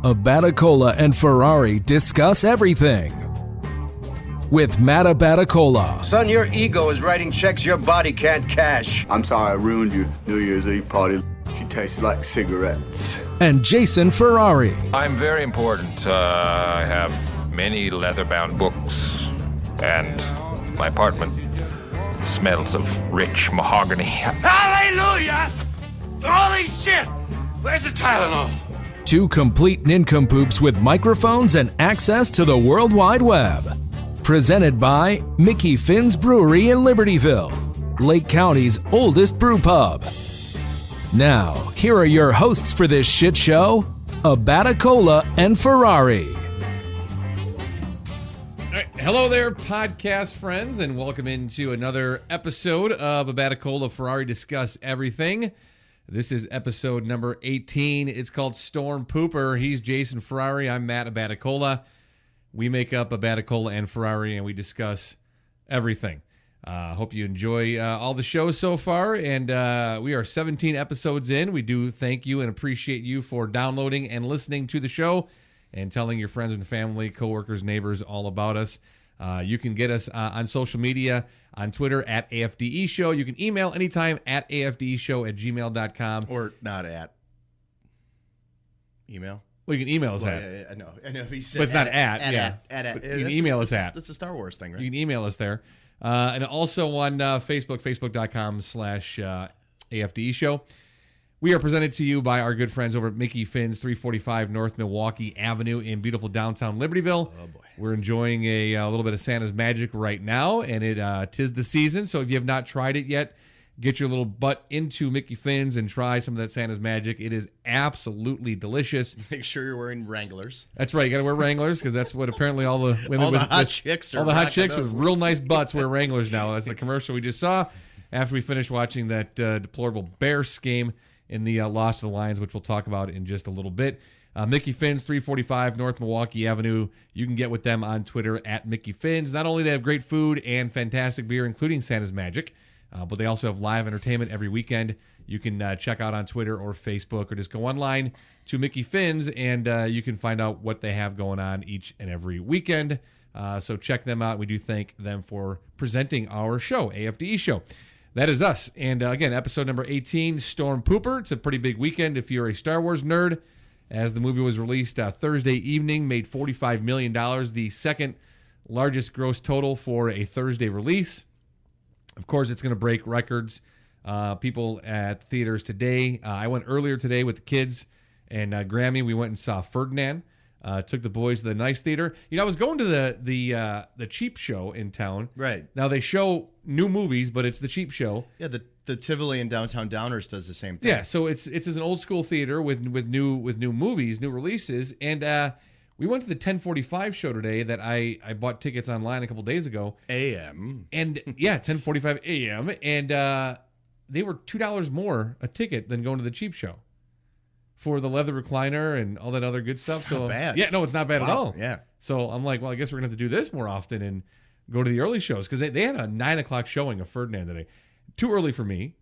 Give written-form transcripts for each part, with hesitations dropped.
Abaticola and Ferrari discuss everything. With Matt Abaticola. Son, your ego is writing checks your body can't cash. I'm sorry I ruined your New Year's Eve party. She tastes like cigarettes. And Jason Ferrari. I'm very important. I have many leather-bound books, and my apartment smells of rich mahogany. Hallelujah! Holy shit! Where's the Tylenol? Two complete nincompoops with microphones and access to the World Wide Web. Presented by Mickey Finn's Brewery in Libertyville, Lake County's oldest brew pub. Now, here are your hosts for this shit show, Abaticola and Ferrari. All right. Hello there, podcast friends, and welcome into another episode of Abaticola Ferrari Discuss Everything. This is episode number 18. It's called Storm Pooper. He's Jason Ferrari. I'm Matt Abaticola. We make up Abaticola and Ferrari, and we discuss everything. Hope you enjoy all the shows so far, and we are 17 episodes in. We do thank you and appreciate you for downloading and listening to the show and telling your friends and family, coworkers, neighbors all about us. You can get us on social media, on Twitter at AFDE Show. You can email anytime at afdeshow@gmail.com. Or not at. Email? Well, you can email us at. Yeah, I know. He said But it's not at. But you can email us at. That's a Star Wars thing, right? You can email us there. And also on Facebook, facebook.com/AFDE Show. We are presented to you by our good friends over at Mickey Finn's, 345 North Milwaukee Avenue in beautiful downtown Libertyville. Oh, boy. We're enjoying a little bit of Santa's magic right now, and it tis the season. So if you have not tried it yet, get your little butt into Mickey Finn's and try some of that Santa's magic. It is absolutely delicious. Make sure you're wearing Wranglers. That's right. You got to wear Wranglers because that's what apparently all the women All the hot chicks are all the hot rocking chicks those. with real nice butts wear Wranglers now. That's the commercial we just saw after we finished watching that deplorable Bears game in the loss to the Lions, which we'll talk about in just a little bit. Mickey Finn's, 345 North Milwaukee Avenue. You can get with them on Twitter at Mickey Finn's. Not only do they have great food and fantastic beer, including Santa's Magic, but they also have live entertainment every weekend. You can check out on Twitter or Facebook, or just go online to Mickey Finn's, and you can find out what they have going on each and every weekend. So check them out. We do thank them for presenting our show, AFDE Show. That is us. And again, episode number 18, Storm Pooper. It's a pretty big weekend if you're a Star Wars nerd, as the movie was released Thursday evening, made $45 million, the second largest gross total for a Thursday release. Of course, it's going to break records. People at theaters today. I went earlier today with the kids and Grammy. We went and saw Ferdinand. Took the boys to the nice theater. You know, I was going to the cheap show in town. Right. Now they show new movies, but it's the cheap show. Yeah, the Tivoli in downtown Downers does the same thing. Yeah, so it's as an old school theater with new movies, new releases, and we went to the 10:45 show today that I bought tickets online a couple days ago. AM. And yeah, 10:45 a.m. and they were $2 more a ticket than going to the cheap show for the leather recliner and all that other good stuff. It's not bad. Yeah, no, it's not bad at all. Yeah. So I'm like, well, I guess we're gonna have to do this more often and go to the early shows, because they had a 9 o'clock showing of Ferdinand today. Too early for me.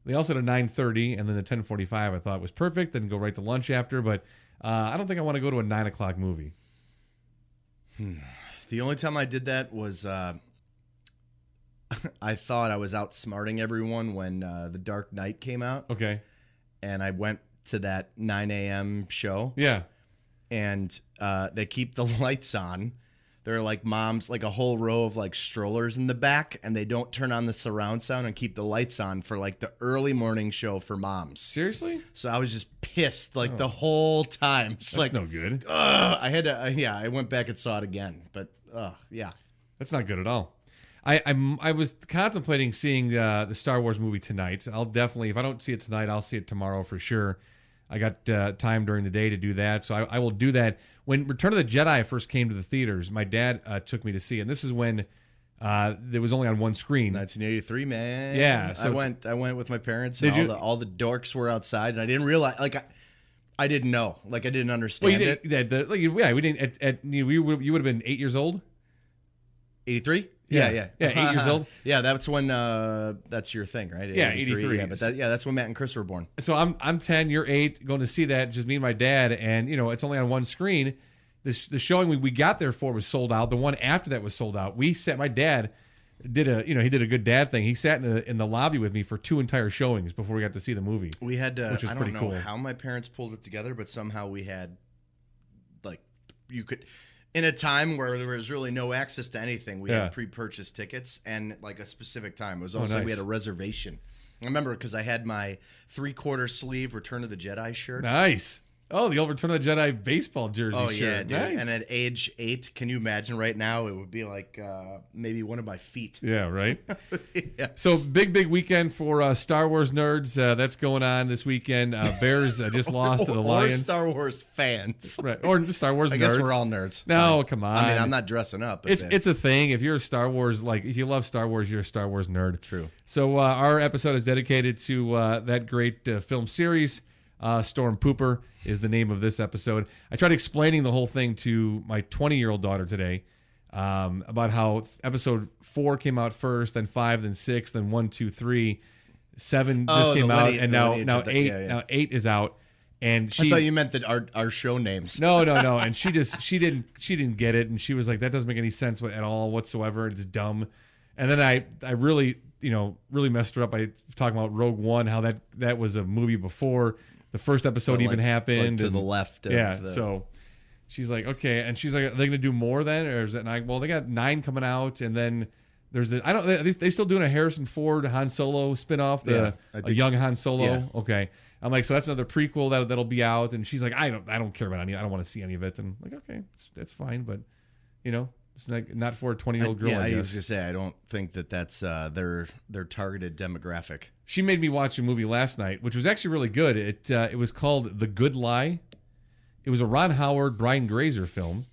They also had a 9:30, and then the 10:45 I thought was perfect. Then go right to lunch after, but I don't think I want to go to a 9 o'clock movie. The only time I did that was I thought I was outsmarting everyone when The Dark Knight came out. Okay. And I went to that 9 a.m. show. Yeah. And they keep the lights on. There are like moms, like a whole row of like strollers in the back, and they don't turn on the surround sound and keep the lights on for like the early morning show for moms. Seriously? So I was just pissed like the whole time. Just That's like, no good. I had to, I went back and saw it again, but yeah. That's not good at all. I was contemplating seeing the Star Wars movie tonight. I'll definitely, if I don't see it tonight, I'll see it tomorrow for sure. I got time during the day to do that, so I will do that. When Return of the Jedi first came to the theaters, my dad took me to see it, and this is when it was only on one screen. 1983, man. Yeah, so I went with my parents, and all the dorks were outside, and I didn't realize, like, I didn't know, like, I didn't understand it. Yeah, we didn't. You would have been 8 years old. 83? Yeah. 8 years old. Yeah, that's when that's your thing, right? Yeah, 83. Yeah, but that's when Matt and Chris were born. So I'm 10, you're 8, going to see that, just me and my dad, and it's only on one screen. The showing we got there for was sold out. The one after that was sold out. My dad did he did a good dad thing. He sat in the lobby with me for 2 entire showings before we got to see the movie. We had to, which was I pretty don't know cool. how my parents pulled it together, but somehow we had, like, you could, in a time where there was really no access to anything, we had pre-purchased tickets and like a specific time. It was almost like we had a reservation. I remember because I had my 3/4 sleeve Return of the Jedi shirt. Nice. Oh, the old Return of the Jedi baseball jersey Oh, shirt. yeah, dude. Nice. And at age 8, can you imagine right now, it would be like maybe one of my feet. Yeah, right? Yeah. So big weekend for Star Wars nerds. That's going on this weekend. Bears just lost to the Lions. Or Star Wars fans. Right. Or Star Wars nerds. I guess we're all nerds. No, come on. I mean, I'm not dressing up. But It's a thing. If you're a Star Wars, if you love Star Wars, you're a Star Wars nerd. True. So our episode is dedicated to that great film series. Storm Pooper is the name of this episode. I tried explaining the whole thing to my 20-year-old daughter today about how episode 4 came out first, then 5, then 6, then 1, 2, 3, 7 just came out, and now 8 now 8 is out. And I thought you meant that our show names. No. And she didn't get it, and she was like, that doesn't make any sense at all whatsoever. It's dumb. And then I really messed her up by talking about Rogue One, how that was a movie before the first episode even happened. To the left. So she's like, okay. And she's like, are they going to do more then? Or is it 9? Well, they got 9 coming out. And then there's they still doing a Harrison Ford Han Solo spinoff, a young Han Solo. Yeah. Okay. I'm like, so that's another prequel that'll be out. And she's like, I don't care about any. I don't want to see any of it. And I'm like, okay, that's fine. But, it's not for a 20-year-old girl, I guess. I was going to say, I don't think that's their targeted demographic. She made me watch a movie last night, which was actually really good. It was called The Good Lie. It was a Ron Howard, Brian Grazer film.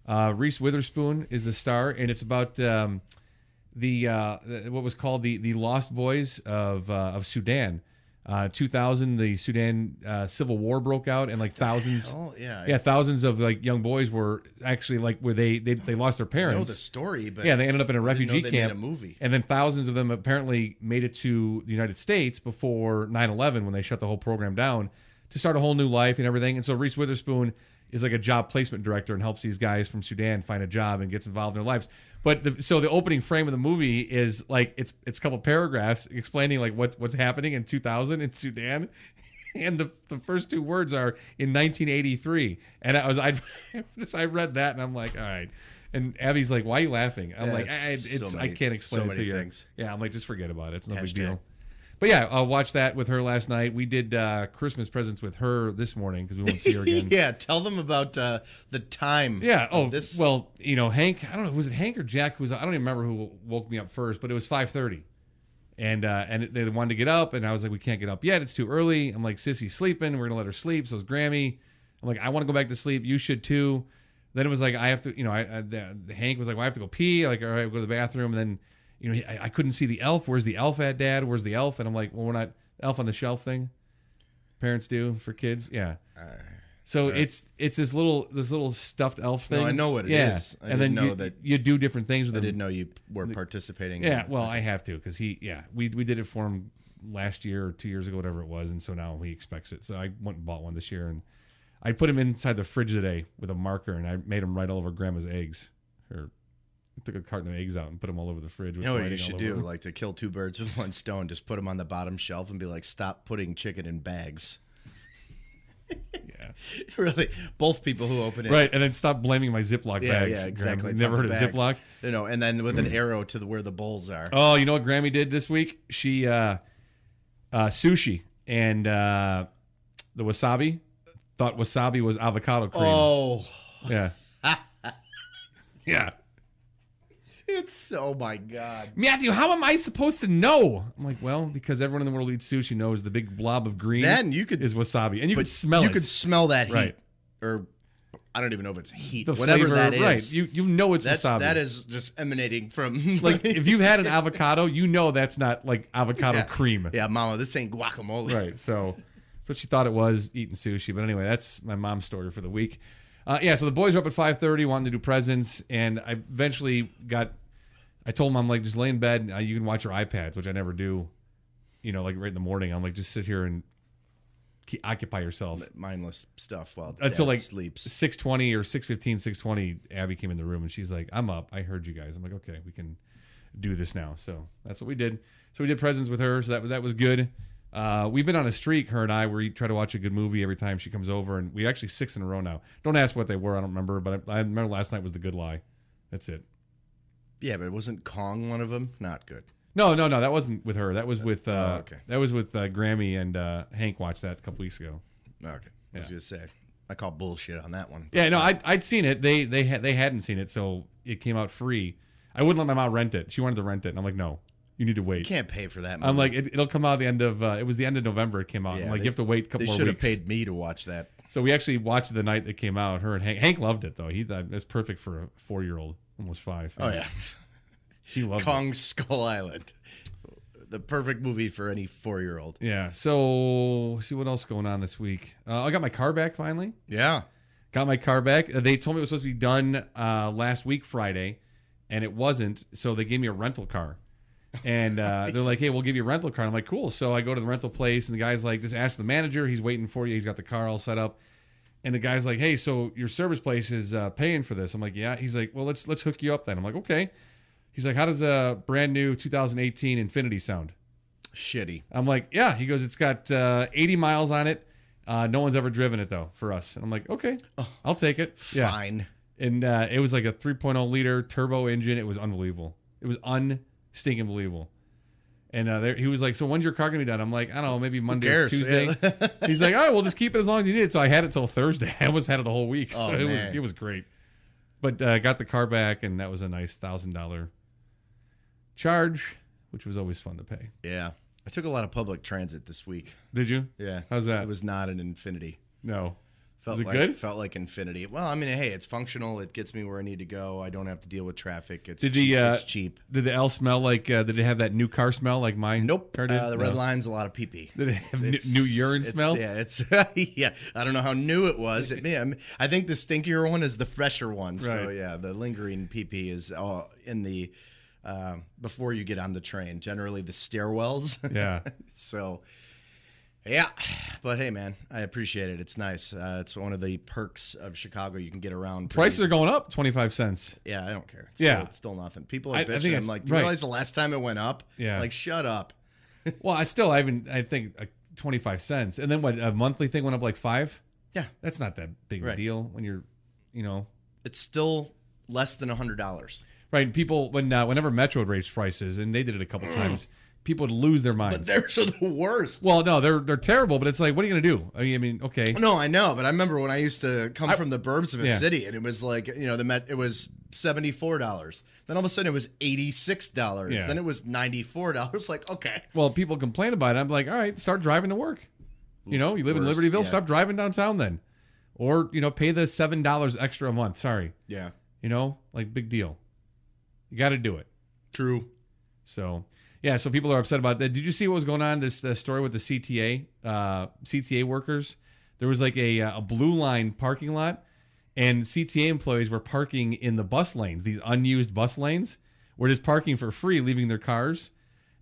Reese Witherspoon is the star, and it's about what was called the Lost Boys of Sudan. 2000, the Sudan civil war broke out, and like thousands, thousands of like young boys were actually like where they lost their parents. I know the story, but they ended up in a refugee camp. Made a movie. And then thousands of them apparently made it to the United States before 9/11 when they shut the whole program down to start a whole new life and everything. And so Reese Witherspoon is like a job placement director and helps these guys from Sudan find a job and gets involved in their lives. But so the opening frame of the movie is like it's a couple paragraphs explaining like what's happening in 2000 in Sudan, and the first 2 words are in 1983. And I read that and I'm like, all right. And Abby's like, why are you laughing? I'm like, I can't explain it to you. Things. Yeah, I'm like, just forget about it. It's no big deal. But yeah, I watched that with her last night. We did Christmas presents with her this morning because we won't see her again. Yeah, tell them about the time. Yeah. Oh, this. Well, Hank. I don't know. Was it Hank or Jack? I don't even remember who woke me up first, but it was 5:30, and they wanted to get up, and I was like, we can't get up yet. It's too early. I'm like, Sissy's sleeping. We're gonna let her sleep. So is Grammy. I'm like, I want to go back to sleep. You should too. Then it was like I have to. Hank was like, well, I have to go pee. Like, all right, go to the bathroom, and then. I couldn't see the elf. Where's the elf at, Dad? Where's the elf? And I'm like, well, we're not elf on the shelf thing. Parents do for kids, yeah. So it's this little stuffed elf thing. No, I know what it is. And then you do different things with I him. didn't know you were participating. Yeah, well, I have to because we did it for him last year or 2 years ago, whatever it was, and so now he expects it. So I went and bought one this year, and I put him inside the fridge today with a marker, and I made him write all over Grandma's eggs. Took a carton of eggs out and put them all over the fridge. You know what you should do? Like to kill 2 birds with 1 stone, just put them on the bottom shelf and be like, stop putting chicken in bags. Yeah. Really, both people who open it. Right, and then stop blaming my Ziploc bags. Yeah, exactly. You've never heard of Ziploc? No, and then with an arrow to where the bowls are. Oh, you know what Grammy did this week? She, sushi and the wasabi, thought wasabi was avocado cream. Oh. Yeah. Yeah. Oh my God. Matthew, how am I supposed to know? I'm like, well, because everyone in the world eats sushi knows the big blob of green is wasabi. And you could smell it. You could smell that heat. Right. Or I don't even know if it's heat. The Whatever flavor, that is. Right. You know it's wasabi. That is just emanating from... like, if you've had an avocado, you know that's not like avocado cream. Yeah, Mama, this ain't guacamole. Right. So that's what she thought it was, eating sushi. But anyway, that's my mom's story for the week. So the boys were up at 5:30 wanting to do presents, and I eventually got I told him, I'm like, just lay in bed. You can watch your iPads, which I never do. Like right in the morning. I'm like, just sit here and occupy yourself. Mindless stuff while until Dad like sleeps. 6:20 or 6:15, 6:20. Abby came in the room and she's like, I'm up. I heard you guys. I'm like, okay, we can do this now. So that's what we did. So we did presents with her. So that was good. We've been on a streak, her and I, where we try to watch a good movie every time she comes over, and we actually 6 in a row now. Don't ask what they were. I don't remember, but I remember last night was The Good Lie. That's it. Yeah, but wasn't Kong one of them? Not good. No, that wasn't with her. That was with okay. That was with Grammy and Hank watched that a couple weeks ago. Okay, I was gonna say I call bullshit on that one. Yeah, no, I'd seen it. They hadn't seen it, so it came out free. I wouldn't let my mom rent it. She wanted to rent it, and I'm like, no, you need to wait. You can't pay for that movie. I'm like, it'll come out the end of. It was the end of November. It came out. Yeah, I'm like, you have to wait a couple more They weeks. should have paid me to watch that. So we actually watched it the night it came out. Her and Hank loved it though. He thought it's perfect for a 4-year-old, almost 5. Oh yeah, he loved Kong it. Skull Island. The perfect movie for any 4-year-old. Yeah. So see what else going on this week. I got my car back finally. Yeah. Got my car back. They told me it was supposed to be done last week Friday, and it wasn't. So they gave me a rental car, and they're like, "Hey, we'll give you a rental car." I'm like, "Cool." So I go to the rental place, and the guy's like, "Just ask the manager. He's waiting for you. He's got the car all set up." And the guy's like, "Hey, so your service place is paying for this?" I'm like, "Yeah." He's like, "Well, let's hook you up then." I'm like, "Okay." He's like, "How does a brand new 2018 Infiniti sound?" Shitty. I'm like, "Yeah." He goes, "It's got 80 miles on it. No one's ever driven it though for us." And I'm like, "Okay, I'll take it." Fine. Yeah. And it was like a 3.0 liter turbo engine. It was unbelievable. It was unstinking believable. And he was like, "So when's your car gonna be done?" I'm like, "I don't know, maybe Monday or Tuesday." Yeah. He's like, "All right, well, just keep it as long as you need it." So I had it till Thursday. I almost had it a whole week. So Oh, man. it was great. But I got the car back, and that was a nice $1,000 charge, which was always fun to pay. Yeah. I took a lot of public transit this week. Did you? Yeah. How's that? It was not an Infinity. No. Felt Was it like, good? Felt like Infinity. Well, I mean, hey, it's functional. It gets me where I need to go. I don't have to deal with traffic. It's it's cheap. Did the L smell like? Did it have that new car smell like mine? Nope. Car did? The red line's a lot of pee-pee. Did it have new urine smell? Yeah, it's yeah. I don't know how new it was. I think the stinkier one is the fresher one. So Right. yeah, the lingering pee-pee is in the before you get on the train. Generally the stairwells. Yeah. So yeah, but hey, man, I appreciate it. It's nice. It's one of the perks of Chicago. You can get around. Prices are going up 25 cents. Yeah, I don't care. Yeah. Still nothing. People are I think bitching. I'm it's like, do you right. realize the last time it went up? Yeah. Like, shut up. Well, I think 25 cents. And then what, a monthly thing went up like 5? Yeah. That's not that big of a Right. deal when you're, It's still less than $100. right. And people, whenever Metro raised prices, and they did it a couple times, people would lose their minds. But they're the worst. Well, no, they're terrible, but it's like, what are you going to do? I mean, okay. No, I know, but I remember when I used to come from the burbs of a Yeah. city, and it was like, it was $74. Then all of a sudden it was $86. Yeah. Then it was $94. Like, okay. Well, people complain about it. I'm like, all right, start driving to work. You live in Worse, Libertyville, yeah. stop driving downtown then. Or, pay the $7 extra a month. Sorry. Yeah. Like big deal. You got to do it. True. So, yeah, so people are upset about that. Did you see what was going on? This story with the CTA workers? There was like a blue line parking lot, and CTA employees were parking in the bus lanes, these unused bus lanes, were just parking for free, leaving their cars,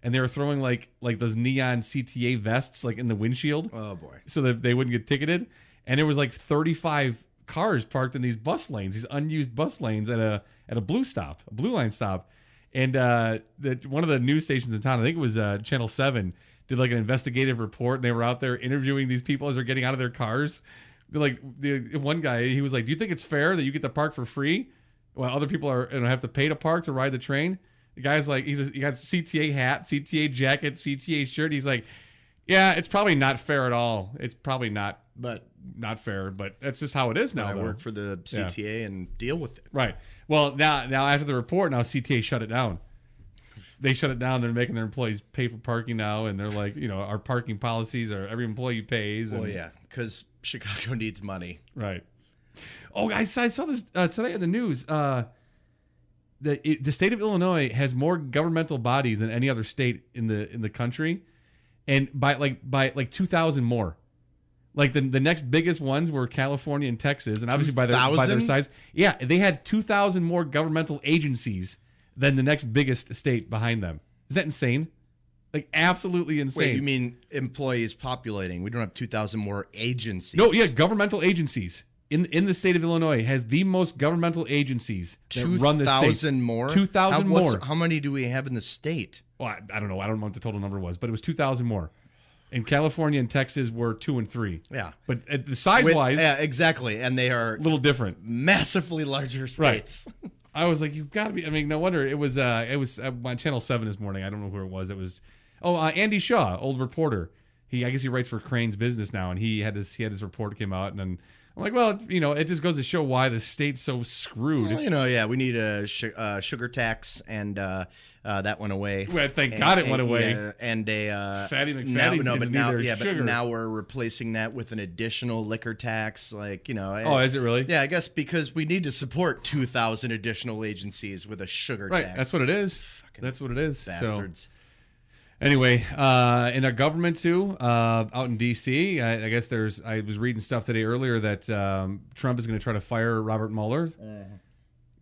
and they were throwing like those neon CTA vests like in the windshield, Oh, boy. so that they wouldn't get ticketed. And there was like 35 cars parked in these bus lanes, these unused bus lanes at a blue line stop. And one of the news stations in town, I think it was Channel 7, did like an investigative report, and they were out there interviewing these people as they're getting out of their cars. One guy, he was like, "Do you think it's fair that you get to park for free while other people are have to pay to park to ride the train?" The guy's like, he got CTA hat, CTA jacket, CTA shirt. He's like, "Yeah, it's probably not fair at all. It's probably not fair, but that's just how it is now." I though. work for the CTA and deal with it. Right. Well, now after the report, now CTA shut it down. They shut it down. They're making their employees pay for parking now, and they're like, our parking policies are every employee pays. Well, and, yeah, because Chicago needs money. Right. Oh, I saw this today in the news. The state of Illinois has more governmental bodies than any other state in the country, and by 2,000 more. Like the next biggest ones were California and Texas, and obviously by their 2,000? size, yeah, they had 2,000 more governmental agencies than the next biggest state behind them. Is that insane? Like, absolutely insane. Wait, you mean employees populating? We don't have 2,000 more agencies. No, yeah, governmental agencies. In the state of Illinois has the most governmental agencies that run the state. 2,000 more? 2,000 more. How many do we have in the state? Well, I don't know. I don't know what the total number was, but it was 2,000 more. And California and Texas were 2 and 3. Yeah. But the size-wise, Yeah, exactly. And they are a little different. massively larger states. Right. I was like, you've got to be. I mean, no wonder it was on Channel 7 this morning. I don't know who it was. It was Andy Shaw, old reporter. I guess he writes for Crane's Business now, and he had his report came out, and then I'm like, well, it just goes to show why the state's so screwed. Well, we need a sugar tax, and that went away. Well, thank God it went away. Yeah, and a Fatty McFatty but now we're replacing that with an additional liquor tax. Oh, is it really? Yeah, I guess because we need to support 2,000 additional agencies with a sugar Right, tax. that's what it is. That's what it is. Bastards. So, anyway, in our government too, out in D.C., I guess I was reading stuff today earlier that Trump is going to try to fire Robert Mueller,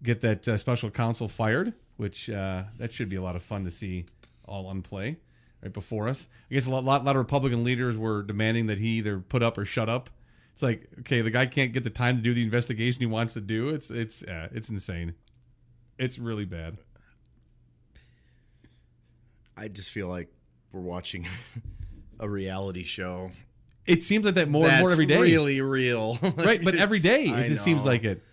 get that special counsel fired, which that should be a lot of fun to see all on play right before us. I guess a lot of Republican leaders were demanding that he either put up or shut up. It's like, okay, the guy can't get the time to do the investigation he wants to do. It's insane. It's really bad. I just feel like we're watching a reality show. It seems like that more and more every day. That's really real. Right, but every day I it just seems know. like it.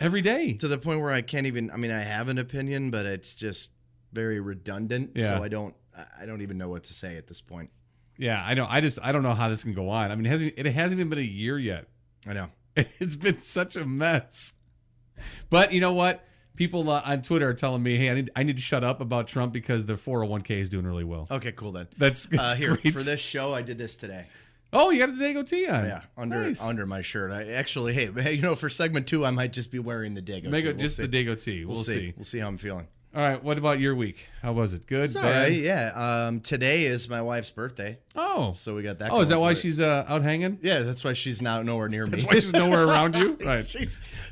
Every day. To the point where I can't even, I have an opinion, but it's just very redundant. Yeah. So I don't even know what to say at this point. Yeah, I know. I don't know how this can go on. I mean, it hasn't even been a year yet. I know. It's been such a mess. But you know what? People on Twitter are telling me, hey, I need to shut up about Trump because the 401k is doing really well. Okay, cool then. That's here great. for this show. I did this today. Oh, you got a Dago tee on. Yeah, Nice. under my shirt. I actually, hey, for segment 2, I might just be wearing the Dago tee. The Dago tee. We'll see. We'll see how I'm feeling. All right. What about your week? How was it? Good. It's all Bad? right. Yeah. Today is my wife's birthday. Oh. So we got that. Oh, is that going why for it. she's out hanging? Yeah, that's why she's now nowhere near me. That's why she's nowhere around you. Right.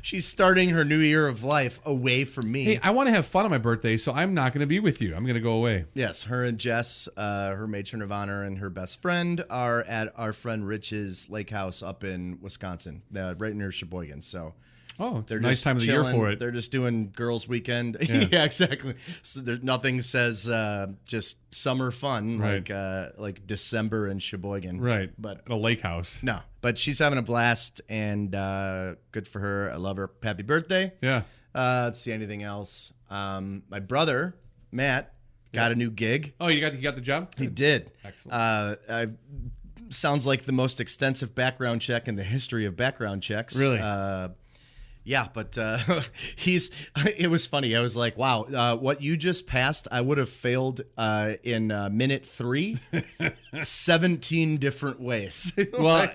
She's starting her new year of life away from me. Hey, I want to have fun on my birthday, so I'm not going to be with you. I'm going to go away. Yes, her and Jess, her matron of honor, and her best friend are at our friend Rich's lake house up in Wisconsin, right near Sheboygan. So Oh, it's they're a nice just time of the chilling. year for it. They're just doing girls' weekend. Yeah. Yeah, exactly. So there's nothing says just summer fun Right. like December in Sheboygan. Right. But At a lake house. no, but she's having a blast, and good for her. I love her. Happy birthday. Yeah. Let's see anything else. My brother Matt got a new gig. Oh, you got the job? He did. Excellent. Sounds like the most extensive background check in the history of background checks. Really? Yeah, but it was funny. I was like, wow, what you just passed, I would have failed in minute 3, 17 different ways. Well, I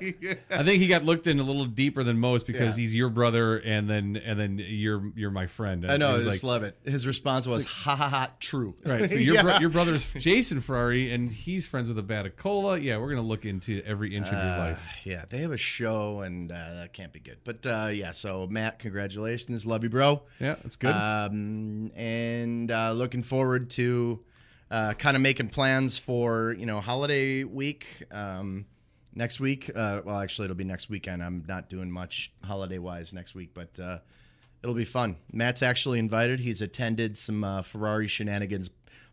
think he got looked in a little deeper than most because Yeah. he's your brother, and then you're my friend. I know, It I was just like, love it. His response was, ha ha ha, true. right. So Yeah. your brother's Jason Ferrari, and he's friends with Abaticola. Yeah, we're gonna look into every inch of your life. Yeah, they have a show, and that can't be good. But yeah, so Matt, congratulations. Love you, bro. Yeah, that's good. And looking forward to kind of making plans for, holiday week. Next week, well, actually, it'll be next weekend. I'm not doing much holiday-wise next week, but it'll be fun. Matt's actually invited. He's attended some Ferrari shenanigans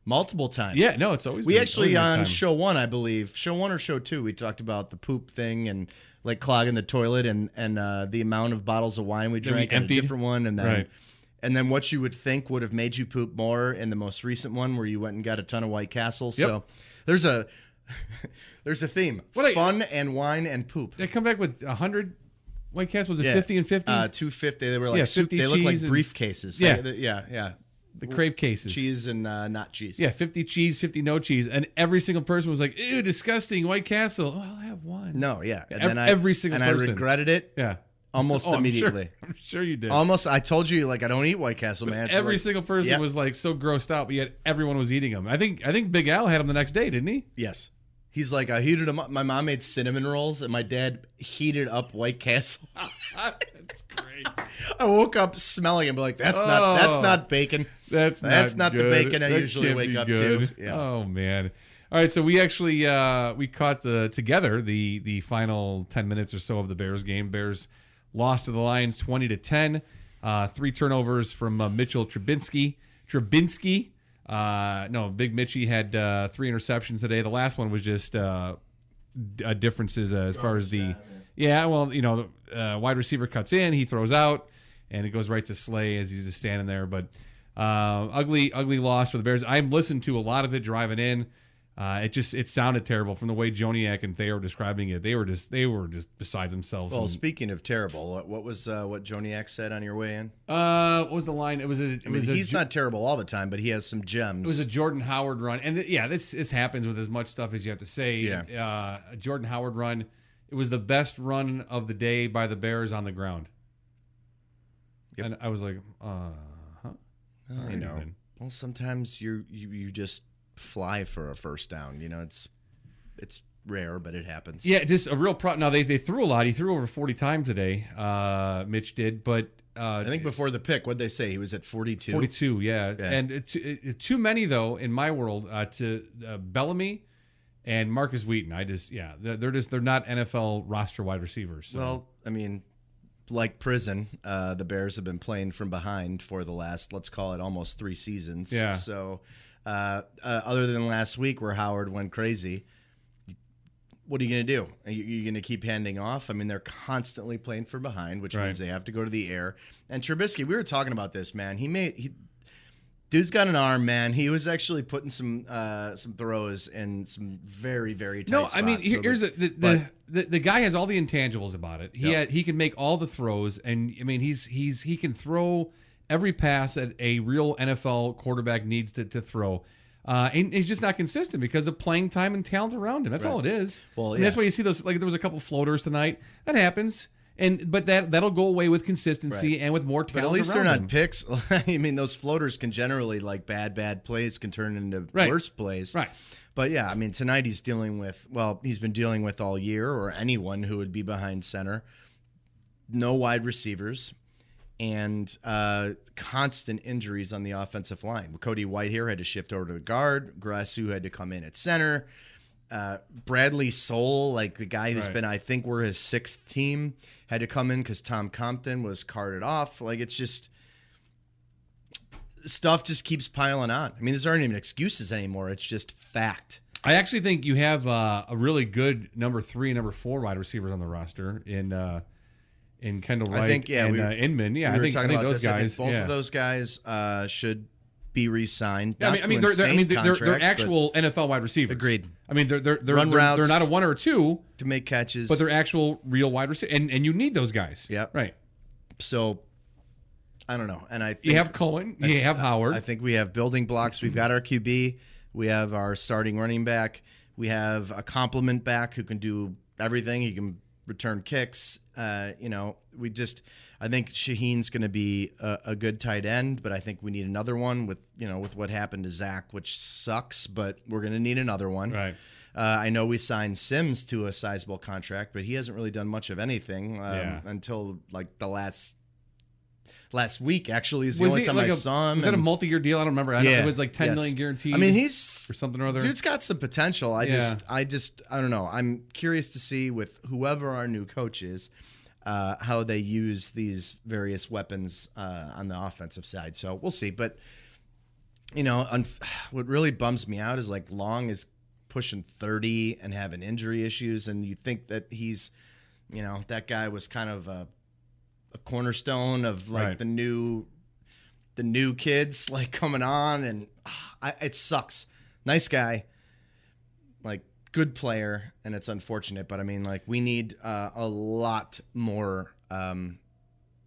multiple times. Yeah, no, it's always We been- actually always been on time. show 1, I believe, show 1 or show 2, we talked about the poop thing and like clogging the toilet and the amount of bottles of wine we That we drank in a emptied? different one, and then Right. and then what you would think would have made you poop more in the most recent one where you went and got a ton of White Castle. Yep. So there's a theme: fun and wine and poop. They come back with 100 White Castle. Was it Yeah. 50 and 50? 250. They were like Yeah, 50 they look like cheese and- briefcases. Yeah. Yeah. the crave cases. Cheese and not cheese. Yeah, 50 cheese, 50 no cheese, and every single person was like, "Ew, disgusting, White Castle." Oh, I'll have one. No, yeah. And Every single and person. I regretted it Yeah. almost Oh, I'm immediately. Sure, I'm sure you did. Almost, I told you, like, I don't eat White Castle, man. It's Every like- single person Yep. was like so grossed out, but yet everyone was eating them. I think Big Al had them the next day, didn't he? Yes. He's like, I heated them up. My mom made cinnamon rolls, and my dad heated up White Castle. That's great. I woke up smelling and be like, that's not bacon. That's not the good. bacon I That usually can't wake be up good. to. Yeah. Oh man. All right, so we actually we caught together the final 10 minutes or so of the Bears game. Bears lost to the Lions 20-10. 3 turnovers from Mitchell Trubinsky. Big Mitchie had 3 interceptions today. The last one was just differences as far as the wide receiver cuts in, he throws out, and it goes right to Slay as he's just standing there. But ugly loss for the Bears. I listened to a lot of it driving in. It sounded terrible from the way Joniak and Thayer were describing it. They were just besides themselves. Well, speaking of terrible, what was what Joniak said on your way in? What was the line? He's not terrible all the time, but he has some gems. It was a Jordan Howard run, and this happens with as much stuff as you have to say. Yeah. A Jordan Howard run. It was the best run of the day by the Bears on the ground. Yep. And I was like, you know. Well, sometimes you just fly for a first down. You know, it's rare, but it happens. Yeah, just a real problem. Now, they threw a lot. He threw over 40 times today, Mitch did. But I think before the pick, what'd they say? He was at 42? 42, yeah. And too many, though, in my world, to Bellamy and Marcus Wheaton. They're not NFL roster wide receivers. So. Well, I mean, like prison, the Bears have been playing from behind for the last, let's call it, almost 3 seasons. Yeah. So other than last week where Howard went crazy, what are you going to do? Are you going to keep handing off? I mean, they're constantly playing from behind, which means they have to go to the air. And Trubisky, we were talking about this, man. Dude's got an arm, man. He was actually putting some throws in some very, very tight spots. No, I mean, here's the guy has all the intangibles about it. He can make all the throws, and I mean, he can throw every pass that a real NFL quarterback needs to throw. And he's just not consistent because of playing time and talent around him. That's all it is. Well, that's why you see those. Like there was a couple floaters tonight. That happens. But that'll go away with consistency and with more talent. But at least they're around not picks. I mean, those floaters can generally, like bad plays can turn into worse plays. Right. But yeah, I mean, tonight he's dealing with, he's been dealing with all year, or anyone who would be behind center. No wide receivers and constant injuries on the offensive line. Cody Whitehair had to shift over to the guard. Grassu had to come in at center. Bradley Soul, like the guy who's been, I think we're his 6th team, had to come in because Tom Compton was carted off. Like, it's just, stuff just keeps piling on. I mean, these aren't even excuses anymore. It's just fact. I actually think you have a really good number 3 and number 4 wide receivers on the roster in Kendall Wright and Inman. Yeah, I think those guys. I think both of those guys should be re-signed. Yeah, they're actual NFL wide receivers. Agreed. I mean, they're run routes. They're not a 1 or a 2 to make catches, but they're actual real wide receivers, and you need those guys. Yeah, right. So I don't know, and I think you have Cohen, you have Howard. I think we have building blocks. We've got our QB, we have our starting running back, we have a complement back who can do everything. He can return kicks. I think Shaheen's going to be a good tight end, but I think we need another one with what happened to Zach, which sucks, but we're going to need another one. Right. I know we signed Sims to a sizable contract, but he hasn't really done much of anything until like the last week. Actually, is the only time I saw him. Was that a multi-year deal? I don't remember. It was like $10 million guaranteed. I mean, he's or something or other. Dude's got some potential. I don't know. I'm curious to see with whoever our new coach is, how they use these various weapons on the offensive side. So we'll see. But what really bums me out is like Long is pushing 30 and having injury issues, and you think that he's, that guy was kind of a cornerstone of like the new kids like coming on, and it sucks. Nice guy, like good player, and it's unfortunate, but I mean, like we need a lot more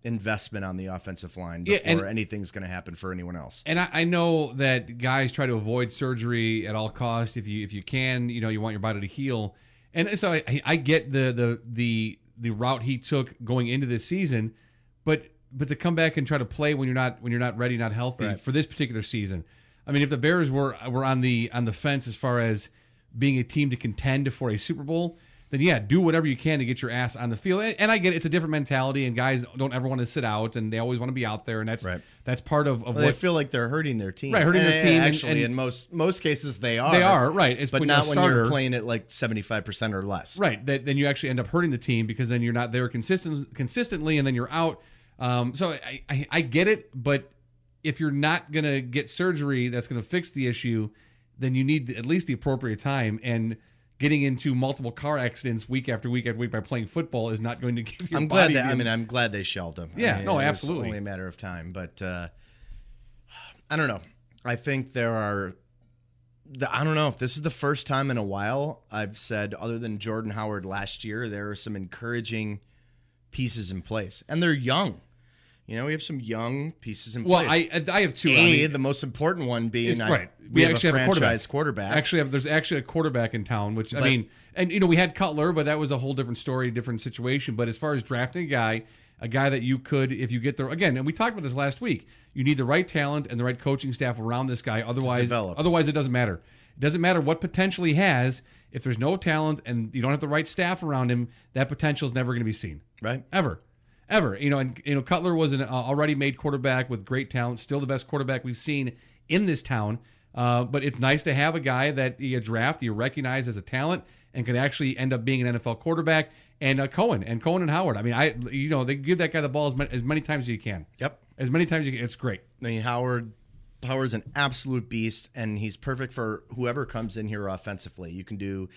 investment on the offensive line before anything's going to happen for anyone else. And I know that guys try to avoid surgery at all costs. If you can, you want your body to heal, and so I get the route he took going into this season, but to come back and try to play when you're not ready, not healthy for this particular season. I mean, if the Bears were on the fence as far as being a team to contend for a Super Bowl, then yeah, do whatever you can to get your ass on the field. And I get it's a different mentality, and guys don't ever want to sit out, and they always want to be out there, and that's part of well, what they feel like they're hurting their team. Right, hurting their team. Actually, in most cases, they are. They are, right. But not when you're playing at like 75% or less. Right. Then you actually end up hurting the team because then you're not there consistently, and then you're out. So I get it, but if you're not going to get surgery that's going to fix the issue, then you need at least the appropriate time. And getting into multiple car accidents week after week after week by playing football is not going to give your body... I'm glad they shelved him. Yeah, absolutely. It's only a matter of time. But I don't know. I think there are... I don't know if this is the first time in a while I've said, other than Jordan Howard last year, there are some encouraging pieces in place. And they're young. We have some young pieces in place. Well, I have two. The most important one being we have actually a have a franchise quarterback. There's actually a quarterback in town, which I mean, and we had Cutler, but that was a whole different story, different situation. But as far as drafting a guy that you could, if you get there again, and we talked about this last week, you need the right talent and the right coaching staff around this guy. Otherwise, it doesn't matter. It doesn't matter what potential he has. If there's no talent and you don't have the right staff around him, that potential is never going to be seen. Right. Ever. And Cutler was an already made quarterback with great talent, still the best quarterback we've seen in this town. But it's nice to have a guy that you draft, you recognize as a talent, and can actually end up being an NFL quarterback. And Cohen and Howard. I mean, they give that guy the ball as many times as you can. Yep, as many times as you can. It's great. I mean, Howard's an absolute beast, and he's perfect for whoever comes in here offensively. You can do.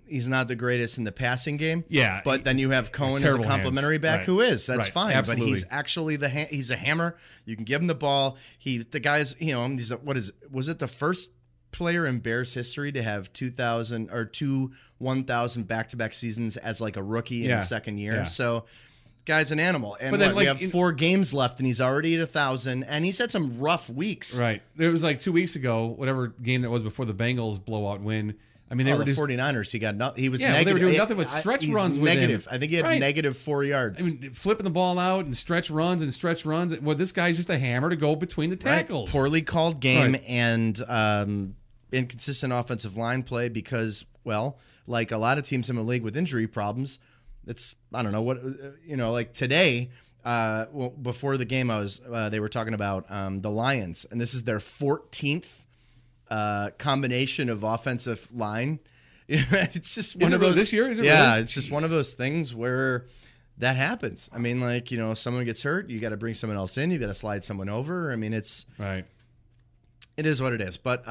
He's not the greatest in the passing game. Yeah, but then you have Cohen as a complimentary back who is. That's fine. Absolutely. But he's actually he's a hammer. You can give him the ball. Was it the first player in Bears history to have 2,000 or 1,000 back-to-back seasons as like a rookie in his second year? Yeah. So. Guy's an animal, and then, we have 4 games left, and he's already at 1,000, and he's had some rough weeks. Right. There was like 2 weeks ago, whatever game that was before the Bengals blowout win. I mean, they were the just 49ers. He got nothing. He was negative. They were doing nothing but stretch runs with negative. him. I think he had negative 4 yards. I mean, flipping the ball out and stretch runs. Well, this guy's just a hammer to go between the tackles. Right. Poorly called game and inconsistent offensive line play because, well, like a lot of teams in the league with injury problems. I don't know what, like today, before the game, they were talking about the Lions, and this is their 14th combination of offensive line. It's just one of those this year. Is it really? It's just one of those things where that happens. I mean, like, someone gets hurt, you got to bring someone else in, you got to slide someone over. I mean, it's right. It is what it is. But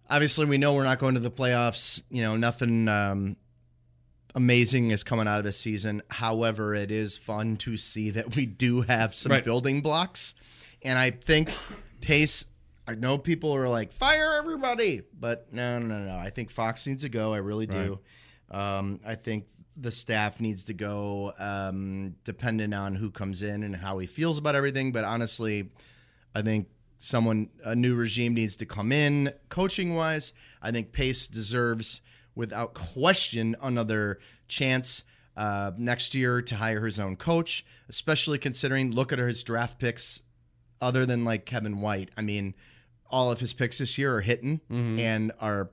obviously, we know we're not going to the playoffs. Nothing. Amazing is coming out of this season. However, it is fun to see that we do have some building blocks. And I think Pace, I know people are like, fire everybody. But no. I think Fox needs to go. I really do. I think the staff needs to go, depending on who comes in and how he feels about everything. But honestly, I think a new regime needs to come in coaching-wise. I think Pace deserves, without question, another chance next year to hire his own coach, especially considering, look at his draft picks other than like Kevin White. I mean, all of his picks this year are hitting and are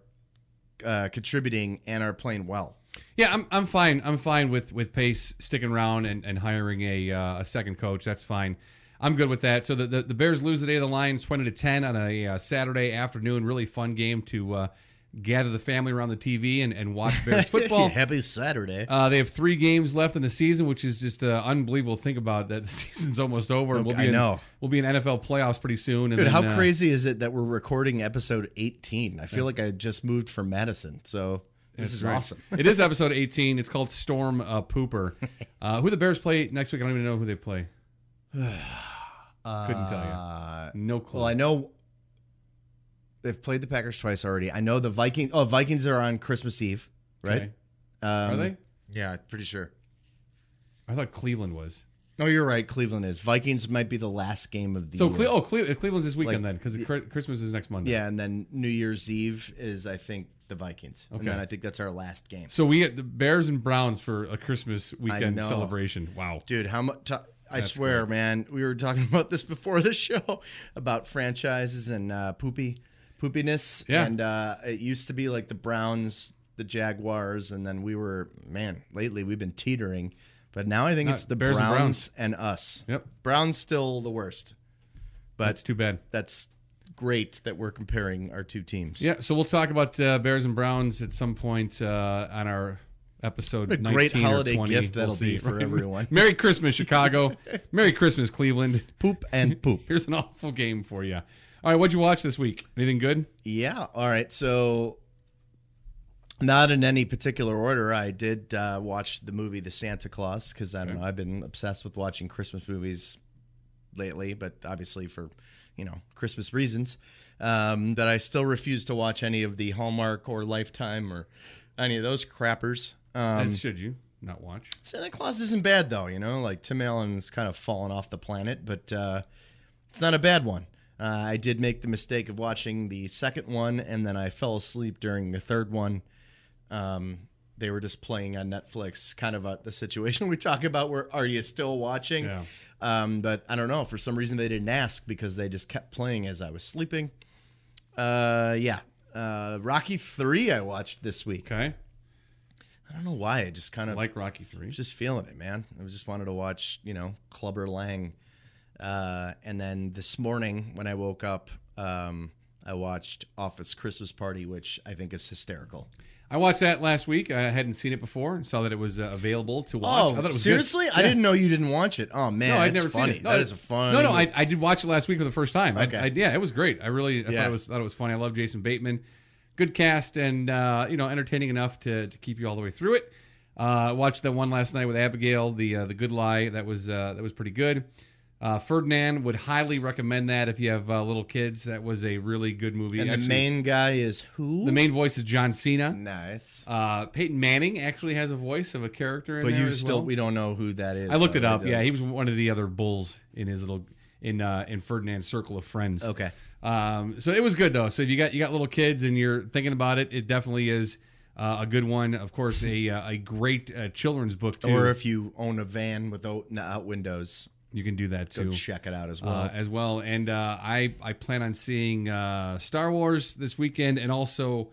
contributing and are playing well. Yeah, I'm fine. I'm fine with Pace sticking around and hiring a second coach. That's fine. I'm good with that. So the Bears lose the day of the Lions 20-10 on a Saturday afternoon. Really fun game to gather the family around the TV and watch Bears football. Happy Saturday. They have 3 games left in the season, which is just unbelievable to think about. That the season's almost over. And we'll be in NFL playoffs pretty soon. And dude, how crazy is it that we're recording episode 18? I feel like I just moved from Madison, so this is awesome. It is episode 18. It's called Storm Pooper. Who the Bears play next week? I don't even know who they play. Couldn't tell you. No clue. Well, I know they've played the Packers twice already. I know the Vikings. Oh, Vikings are on Christmas Eve, right? Okay. Are they? Yeah, pretty sure. I thought Cleveland was. No, you're right. Cleveland is. Vikings might be the last game of the year. Cleveland's this weekend then, because Christmas is next Monday. Yeah, and then New Year's Eve is, I think, the Vikings. Okay. And then I think that's our last game. So we get the Bears and Browns for a Christmas weekend celebration. Wow. Dude, how much... I swear, man, we were talking about this before the show, about franchises and poopiness. Yeah. And it used to be like the Browns the Jaguars, and then lately we've been teetering. But now I think it's the Bears and Browns and us. Yep. Browns still the worst. But That's too bad. That's great that we're comparing our two teams. Yeah, so we'll talk about Bears and Browns at some point on our episode What a 19 great holiday or 20. gift that'll We'll see, be for right? everyone. Merry Christmas, Chicago. Merry Christmas, Cleveland. Poop and poop. Here's an awful game for you. All right, what'd you watch this week? Anything good? Yeah. All right. So, not in any particular order. I did watch the movie The Santa Claus because I don't know. I've been obsessed with watching Christmas movies lately, but obviously for Christmas reasons. But I still refuse to watch any of the Hallmark or Lifetime or any of those crappers. As should you not watch. Santa Claus isn't bad though. Like Tim Allen's kind of fallen off the planet, but it's not a bad one. I did make the mistake of watching the second one, and then I fell asleep during the third one. They were just playing on Netflix, kind of the situation we talk about where are you still watching? Yeah. But I don't know. For some reason, they didn't ask because they just kept playing as I was sleeping. Rocky 3 I watched this week. Okay. I don't know why. I just kind I of like Rocky 3. was just feeling it, man. I just wanted to watch, Clubber Lang. And then this morning when I woke up, I watched Office Christmas Party, which I think is hysterical. I watched that last week. I hadn't seen it before and saw that it was available to watch. I thought it was seriously? Good. I didn't know you didn't watch it. Oh, man, No, I'd that's never funny. seen it. No, That is a fun. No, I did watch it last week for the first time. Okay. Yeah, it was great. I thought it was funny. I love Jason Bateman. Good cast and entertaining enough to keep you all the way through it. Watched that one last night with Abigail, the Good Lie. That was pretty good. Ferdinand, would highly recommend that if you have little kids. That was a really good movie. And actually, the main guy is who? the main voice is John Cena. Nice. Peyton Manning actually has a voice of a character in But there you as still, well. we don't know who that is. I looked it so up. Yeah, he was one of the other bulls in his little in Ferdinand's circle of friends. Okay. So it was good though. So if you got little kids and you're thinking about it, it definitely is a good one. Of course, a great children's book too. Or if you own a van without windows, you can do that too. go check it out as well. And I plan on seeing Star Wars this weekend, and also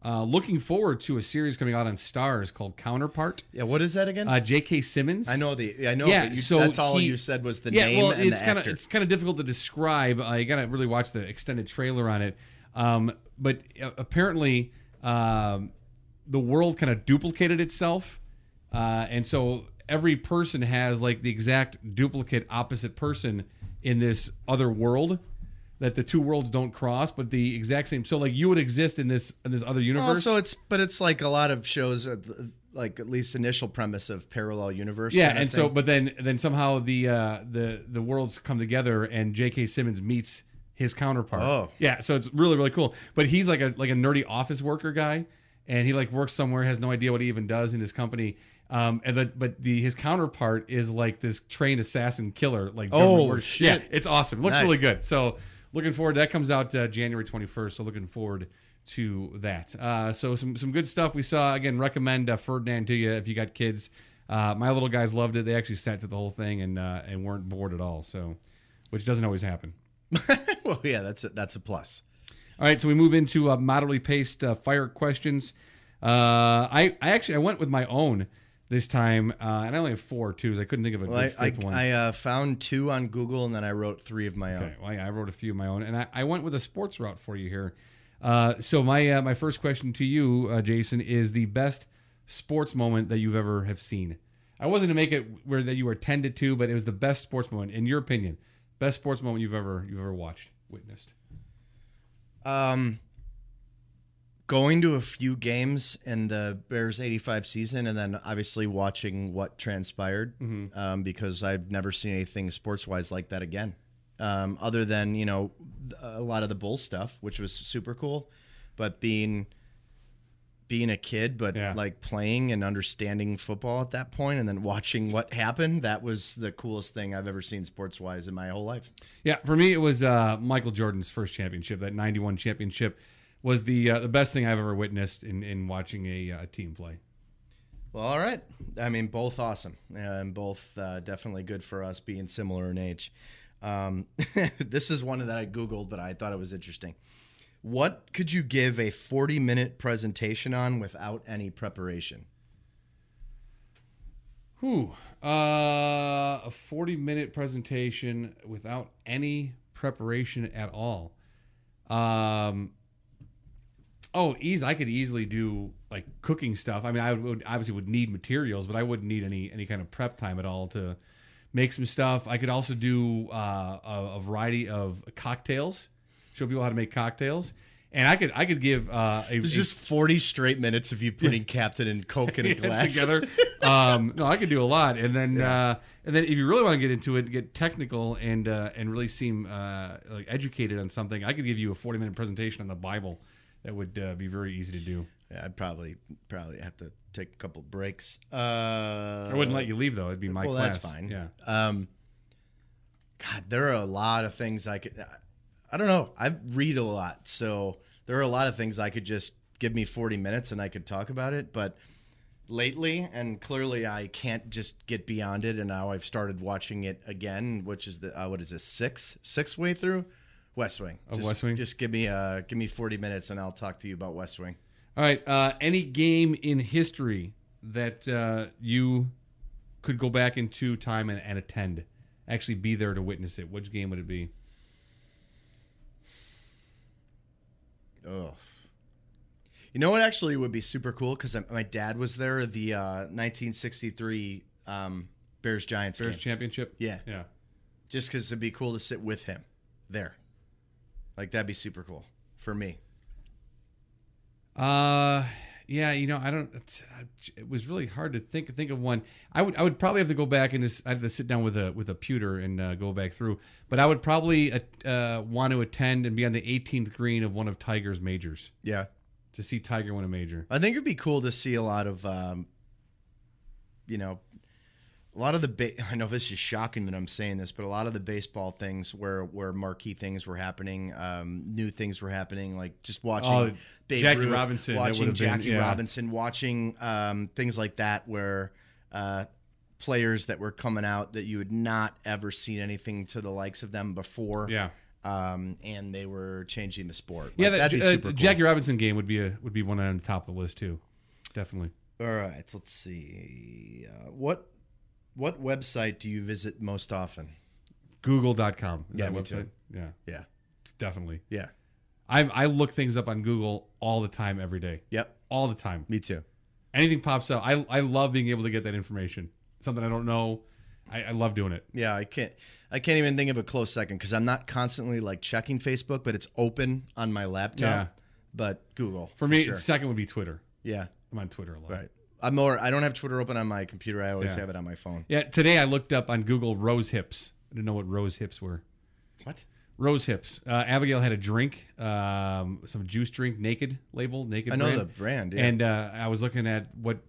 looking forward to a series coming out on Stars called Counterpart. Yeah, what is that again? J.K. Simmons. I know. Yeah, but so that's all he- you said was the Yeah, name well, and it's the kind actor. of difficult to describe. You got to really watch the extended trailer on it. But apparently, the world kind of duplicated itself, and so every person has like the exact duplicate opposite person in this other world. That the two worlds don't cross, but the exact same. So like you would exist in this other universe. Also, it's like a lot of shows, like at least initial premise of parallel universe. Yeah, kind of and so, thing. but then somehow the worlds come together, and J.K. Simmons meets his counterpart. Oh. Yeah, so it's really really cool. But he's like a nerdy office worker guy, and he like works somewhere, has no idea what he even does in his company. His counterpart is like this trained assassin killer. Like shit. Yeah, it's awesome. Looks Nice. really good. So looking forward. That comes out January 21st. So looking forward to that. So some good stuff we saw. Again, recommend Ferdinand to you if you got kids. My little guys loved it. They actually sat through the whole thing and weren't bored at all. So, which doesn't always happen. Well, yeah, that's a plus. All right, so we move into moderately paced fire questions. I went with my own this time, and I only have 4 too, because I couldn't think of a good fifth one. I found 2 on Google, and then I wrote 3 of my own. Okay, well, yeah, I wrote a few of my own, and I went with a sports route for you here. So my first question to you, Jason, is the best sports moment that you've ever have seen. I wasn't to make it where that you were tended to, but it was the best sports moment in your opinion. Best sports moment you've ever watched, witnessed. Going to a few games in the Bears 85 season, and then obviously watching what transpired, because I've never seen anything sports-wise like that again, other than, a lot of the Bulls stuff, which was super cool. But being a kid, but like playing and understanding football at that point, and then watching what happened, that was the coolest thing I've ever seen sports-wise in my whole life. Yeah, for me, it was Michael Jordan's first championship, that 91 championship. Was the best thing I've ever witnessed in watching a team play. Well, all right. I mean, both awesome, and both definitely good for us being similar in age. This is one that I Googled, but I thought it was interesting. What could you give a 40-minute presentation on without any preparation? A 40-minute presentation without any preparation at all. Easy. I could easily do like cooking stuff. I mean, I would obviously would need materials, but I wouldn't need any kind of prep time at all to make some stuff. I could also do a variety of cocktails, show people how to make cocktails. And I could give It's just 40 straight minutes of you putting Captain and Coke in a glass together. No, I could do a lot, and then if you really want to get into it, get technical and really seem like educated on something, I could give you a 40-minute presentation on the Bible. That would be very easy to do. Yeah, I'd probably have to take a couple breaks. I wouldn't let you leave though. It'd be my class. Well, that's fine. Yeah. God, there are a lot of things I could. I don't know. I read a lot, so there are a lot of things I could just give me 40 minutes and I could talk about it. But lately, and clearly I can't just get beyond it, and now I've started watching it again, which is the what is this, sixth way through? West Wing. West Wing? Just give me 40 minutes and I'll talk to you about West Wing. All right. Any game in history that you could go back into time and attend, actually be there to witness it? Which game would it be? Oh, you know what actually would be super cool, because my dad was there, the 1963 Bears Giants game. Championship. Yeah, just because it'd be cool to sit with him there. Like, that'd be super cool for me. Yeah, I don't. It was really hard to think of one. I would probably have to go back and I have to sit down with a pewter and go back through. But I would probably want to attend and be on the 18th green of one of Tiger's majors. Yeah, to see Tiger win a major. I think it'd be cool to see a lot of, a lot of the I know this is shocking that I'm saying this, but a lot of the baseball things where marquee things were happening, new things were happening, like just watching Babe Jackie Ruth, Robinson, watching Jackie Robinson, watching things like that where players that were coming out that you had not ever seen anything to the likes of them before. Yeah. And they were changing the sport. Yeah, that'd be super cool. Jackie Robinson game would be one on the top of the list too, definitely. All right, let's see. What website do you visit most often? Google.com. Yeah, me too. Yeah, definitely. Yeah, I look things up on Google all the time, every day. Yep, all the time. Me too. Anything pops up, I love being able to get that information. Something I don't know, I love doing it. Yeah, I can't even think of a close second because I'm not constantly like checking Facebook, but it's open on my laptop. Yeah. But Google for me, sure. Second would be Twitter. Yeah, I'm on Twitter a lot. Right. I don't have Twitter open on my computer. I always have it on my phone. Yeah. Today I looked up on Google rose hips. I didn't know what rose hips were. What? Rose hips. Abigail had a drink, some juice drink, Naked label, Naked. I know brand. the brand. Yeah. And I was looking at what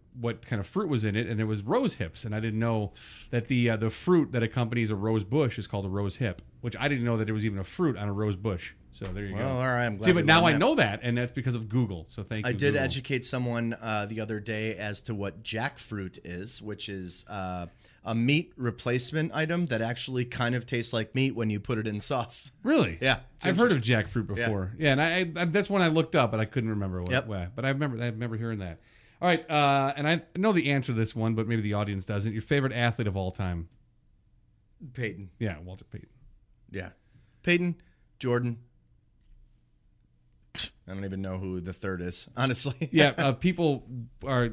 kind of fruit was in it, and it was rose hips, and I didn't know that the fruit that accompanies a rose bush is called a rose hip, which I didn't know that there was even a fruit on a rose bush. So there you go. Well, all right. I'm glad. See, but now I know that, and that's because of Google. So thank you. I did Google. educate someone the other day as to what jackfruit is, which is a meat replacement item that actually kind of tastes like meat when you put it in sauce. Really? Yeah. I've heard of jackfruit before. Yeah, and I that's one I looked up, but I couldn't remember what. Yep. But I remember hearing that. All right, and I know the answer to this one, but maybe the audience doesn't. Your favorite athlete of all time? Peyton. Yeah, Walter Payton. Yeah. Peyton, Jordan. I don't even know who the third is, honestly. Yeah,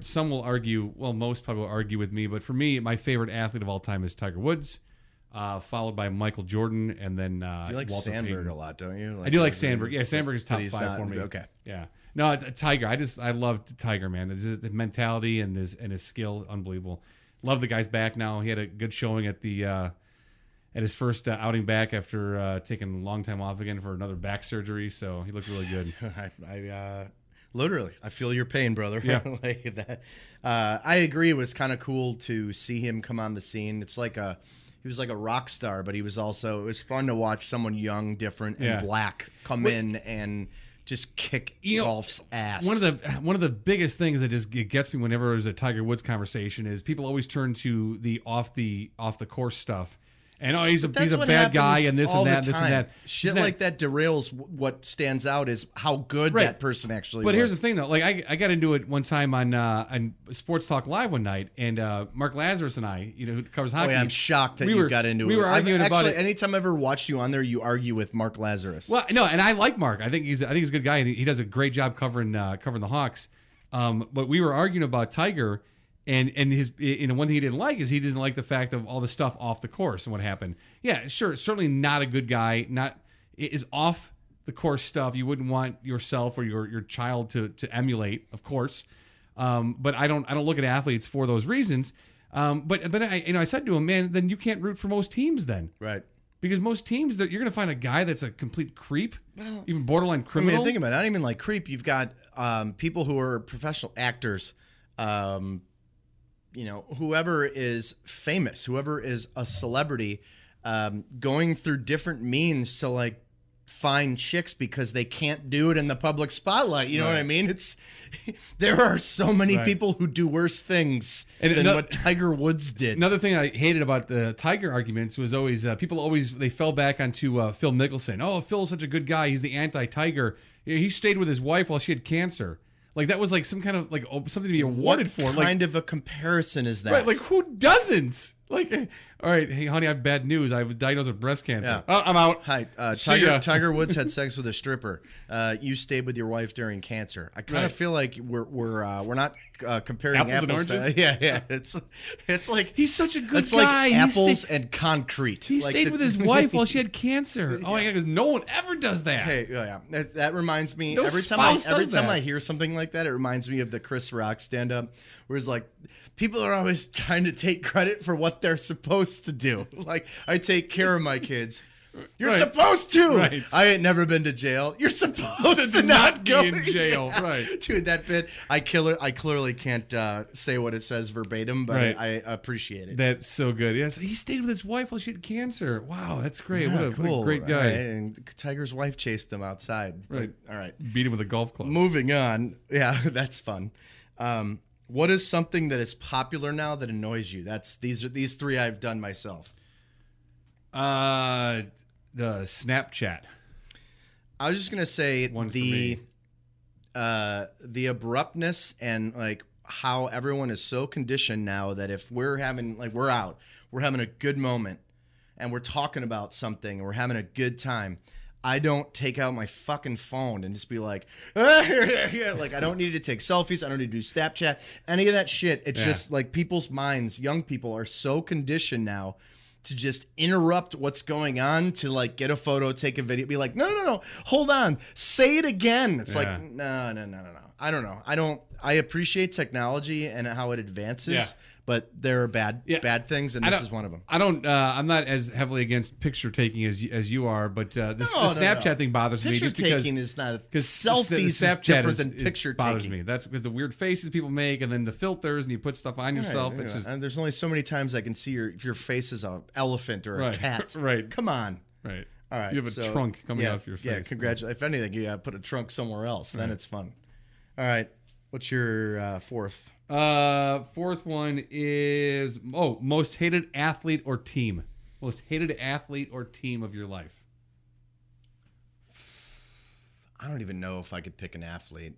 some will argue, well, most probably will argue with me, but for me, my favorite athlete of all time is Tiger Woods, followed by Michael Jordan, and then you like Walter Sandberg Payton. a lot, don't you? I do like Sandberg. Yeah, Sandberg is top he's 5 not, for me. Okay. Yeah. No, Tiger. I love Tiger, man. The mentality and his skill, unbelievable. Love the guy's back now. He had a good showing at his first outing back after taking a long time off again for another back surgery. So he looked really good. I literally, I feel your pain, brother. Yeah. Like that. I agree. It was kind of cool to see him come on the scene. It's like he was like a rock star, but it was fun to watch someone young, different, and black come in and just kick golf's ass. One of the biggest things that just gets me whenever there's a Tiger Woods conversation is people always turn to the off the course stuff. And he's a That's what bad guy, happens and this all and that, the this and time. that. Shit Isn't like that derails what stands out is how good Right. that person actually But was. here's the thing, though. Like I got into it one time on Sports Talk Live one night, and Mark Lazarus and I, who covers Oh, hockey. yeah, I'm shocked that we you were- got into it. We were arguing I've about actually, it. anytime I've ever watched you on there, you argue with Mark Lazarus. Well, no, and I like Mark. I think he's a good guy, and he does a great job covering the Hawks. But we were arguing about Tiger, and his one thing he didn't like is he didn't like the fact of all the stuff off the course and what happened. Yeah, sure, certainly not a good guy. Is off the course stuff you wouldn't want yourself or your child to emulate, of course. But I don't look at athletes for those reasons. But I said to him, man, then you can't root for most teams then. Right. Because most teams, you're going to find a guy that's a complete creep, even borderline criminal. I mean, think about it. Not even like creep. You've got people who are professional actors, whoever is famous, whoever is a celebrity, going through different means to like find chicks because they can't do it in the public spotlight. You know what I mean? There are so many people who do worse things than what Tiger Woods did. Another thing I hated about the Tiger arguments was always they fell back onto Phil Mickelson. Oh, Phil's such a good guy. He's the anti-Tiger. He stayed with his wife while she had cancer. Like that was like some kind of like something to be awarded for. What kind of a comparison is that? Right, like who doesn't? Like, all right, hey honey, I have bad news. I was diagnosed with breast cancer. Yeah. Oh, I'm out. Hi, See ya. Tiger Woods had sex with a stripper. You stayed with your wife during cancer. I kind of feel like we're not comparing Apples and apples to, oranges? yeah. It's like He's such a good it's guy. like apples and concrete. He Like stayed with his wife while she had cancer. Oh my god, because no one ever does that. Hey, that reminds me. No every spouse time does that. I hear something like that, it reminds me of the Chris Rock stand-up, where it's like people are always trying to take credit for what they're supposed to do. Like, I take care of my kids. You're Right. supposed to. Right. I ain't never been to jail. You're supposed to not be go in jail. Yeah. Right. Dude, that bit, I clearly can't say what it says verbatim, but Right. I appreciate it. That's so good. Yes, he stayed with his wife while she had cancer. Wow, that's great. Yeah, What a great guy. Right, and Tiger's wife chased him outside. Right. All right. Beat him with a golf club. Moving on. Yeah, that's fun. What is something that is popular now that annoys you? These three I've done myself. The Snapchat. I was just gonna say One for me. the abruptness and like how everyone is so conditioned now that if we're having we're having a good moment and we're talking about something and we're having a good time, I don't take out my fucking phone and just be like, like I don't need to take selfies. I don't need to do Snapchat, any of that shit. It's just like people's minds, young people are so conditioned now to just interrupt what's going on to like get a photo, take a video, be like, no, hold on, say it again. It's like, no. I don't know. I appreciate technology and how it advances, but there are bad things, and this is one of them. I'm not as heavily against picture taking as you are, but the Snapchat thing bothers me just because taking is not because selfies is different than picture bothers taking. me. That's because the weird faces people make, and then the filters, and you put stuff on yourself. Right, It's just and there's only so many times I can see your face is an elephant or a cat. Right. Come on. right. All right. You have a trunk coming off your face. Yeah, congratulations. If anything, you put a trunk somewhere else. Then it's fun. All right. What's your fourth? Fourth one is most hated athlete or team. Most hated athlete or team of your life. I don't even know if I could pick an athlete.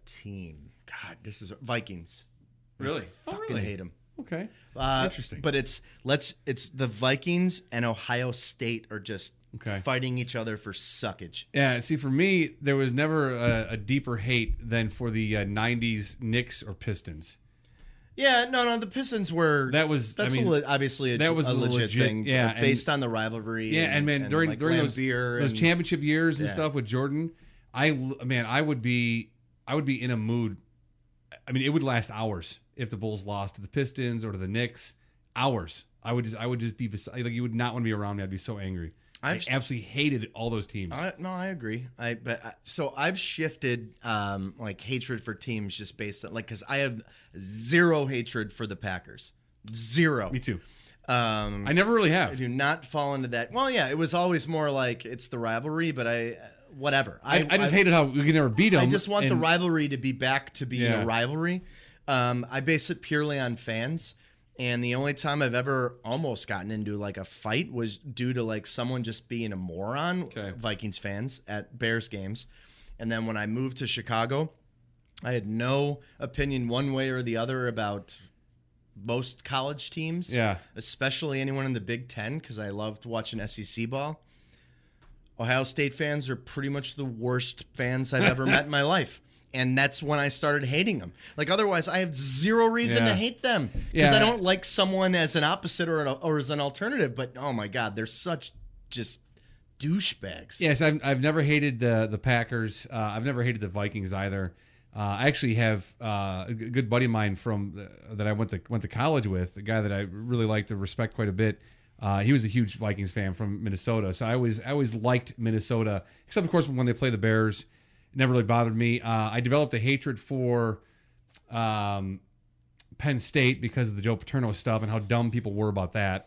Team. God, this is Vikings. Really? Fucking hate them. Okay. Interesting. But it's the Vikings and Ohio State are just fighting each other for suckage. Yeah, see, for me, there was never a deeper hate than for the 90s Knicks or Pistons. Yeah, no, the Pistons were... obviously a legit thing. Yeah, based on the rivalry. Yeah, and man, during those championship years and stuff with Jordan, I would be in a mood. I mean, it would last hours if the Bulls lost to the Pistons or to the Knicks. Hours. I would just be beside, like, you would not want to be around me. I'd be so angry. I absolutely hated all those teams. I agree. So I've shifted like hatred for teams just based on because I have zero hatred for the Packers. Zero. Me too. I never really have. I do not fall into that. Well, yeah, it was always more like it's the rivalry, but whatever. I just hated how we could never beat them. I just want the rivalry to be back to being a rivalry. I base it purely on fans. And the only time I've ever almost gotten into like a fight was due to like someone just being a moron, Vikings fans at Bears games. And then when I moved to Chicago, I had no opinion one way or the other about most college teams, especially anyone in the Big Ten, because I loved watching SEC ball. Ohio State fans are pretty much the worst fans I've ever met in my life. And that's when I started hating them. Like, otherwise, I have zero reason to hate them because I don't like someone as an opposite or as an alternative. But, oh, my God, they're such just douchebags. Yes, I've never hated the Packers. I've never hated the Vikings either. I actually have a good buddy of mine that I went to college with, a guy that I really like to respect quite a bit. He was a huge Vikings fan from Minnesota, so I always liked Minnesota, except of course when they play the Bears. It never really bothered me. I developed a hatred for Penn State because of the Joe Paterno stuff and how dumb people were about that.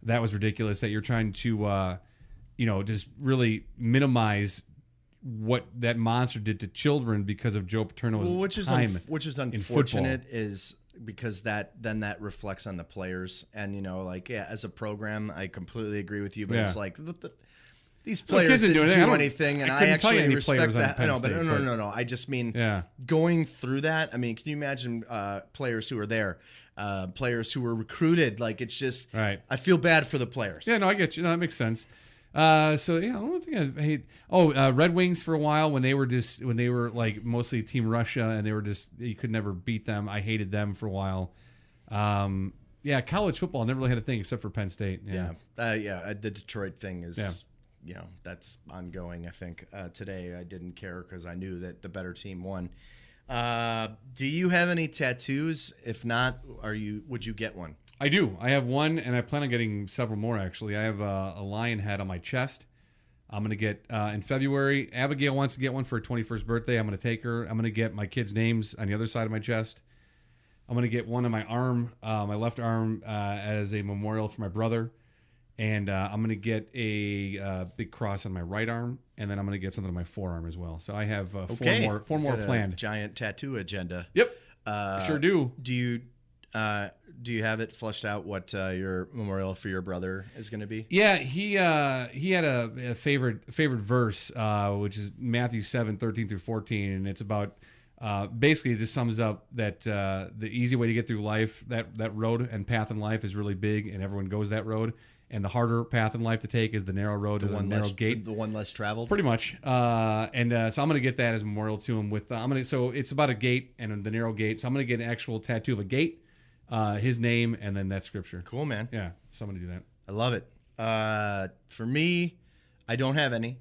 That was ridiculous. That you're trying to, just really minimize what that monster did to children because of Joe Paterno's time. Which is unfortunate, is because that reflects on the players. And as a program, I completely agree with you. But it's like these players didn't do anything, and I actually respect that. No. I just mean going through that. I mean, can you imagine players who are there, players who were recruited? Like, it's just I feel bad for the players. Yeah, no, I get you. No, that makes sense. I don't think I hate. Red Wings for a while when they were like mostly Team Russia and they were just you could never beat them. I hated them for a while. College football never really had a thing except for Penn State. The Detroit thing is. Yeah. That's ongoing. I think today I didn't care because I knew that the better team won. Do you have any tattoos? If not, would you get one? I do. I have one, and I plan on getting several more, actually. I have a lion head on my chest. I'm going to get, in February, Abigail wants to get one for her 21st birthday. I'm going to take her. I'm going to get my kids' names on the other side of my chest. I'm going to get one on my arm, my left arm, as a memorial for my brother. And I'm going to get a big cross on my right arm, and then I'm going to get something on my forearm as well. So I have four more planned. Giant tattoo agenda. Yep, sure do. Do you have it fleshed out what your memorial for your brother is going to be? Yeah, he had a favorite verse, which is Matthew 7:13-14, and it's about basically it just sums up that the easy way to get through life, that road and path in life is really big, and everyone goes that road. And the harder path in life to take is the narrow road, the narrow gate, the one less traveled. Pretty much. So I'm going to get that as a memorial to him. So it's about a gate and the narrow gate. So I'm going to get an actual tattoo of a gate, his name, and then that scripture. Cool, man. Yeah, so I'm going to do that. I love it. For me, I don't have any.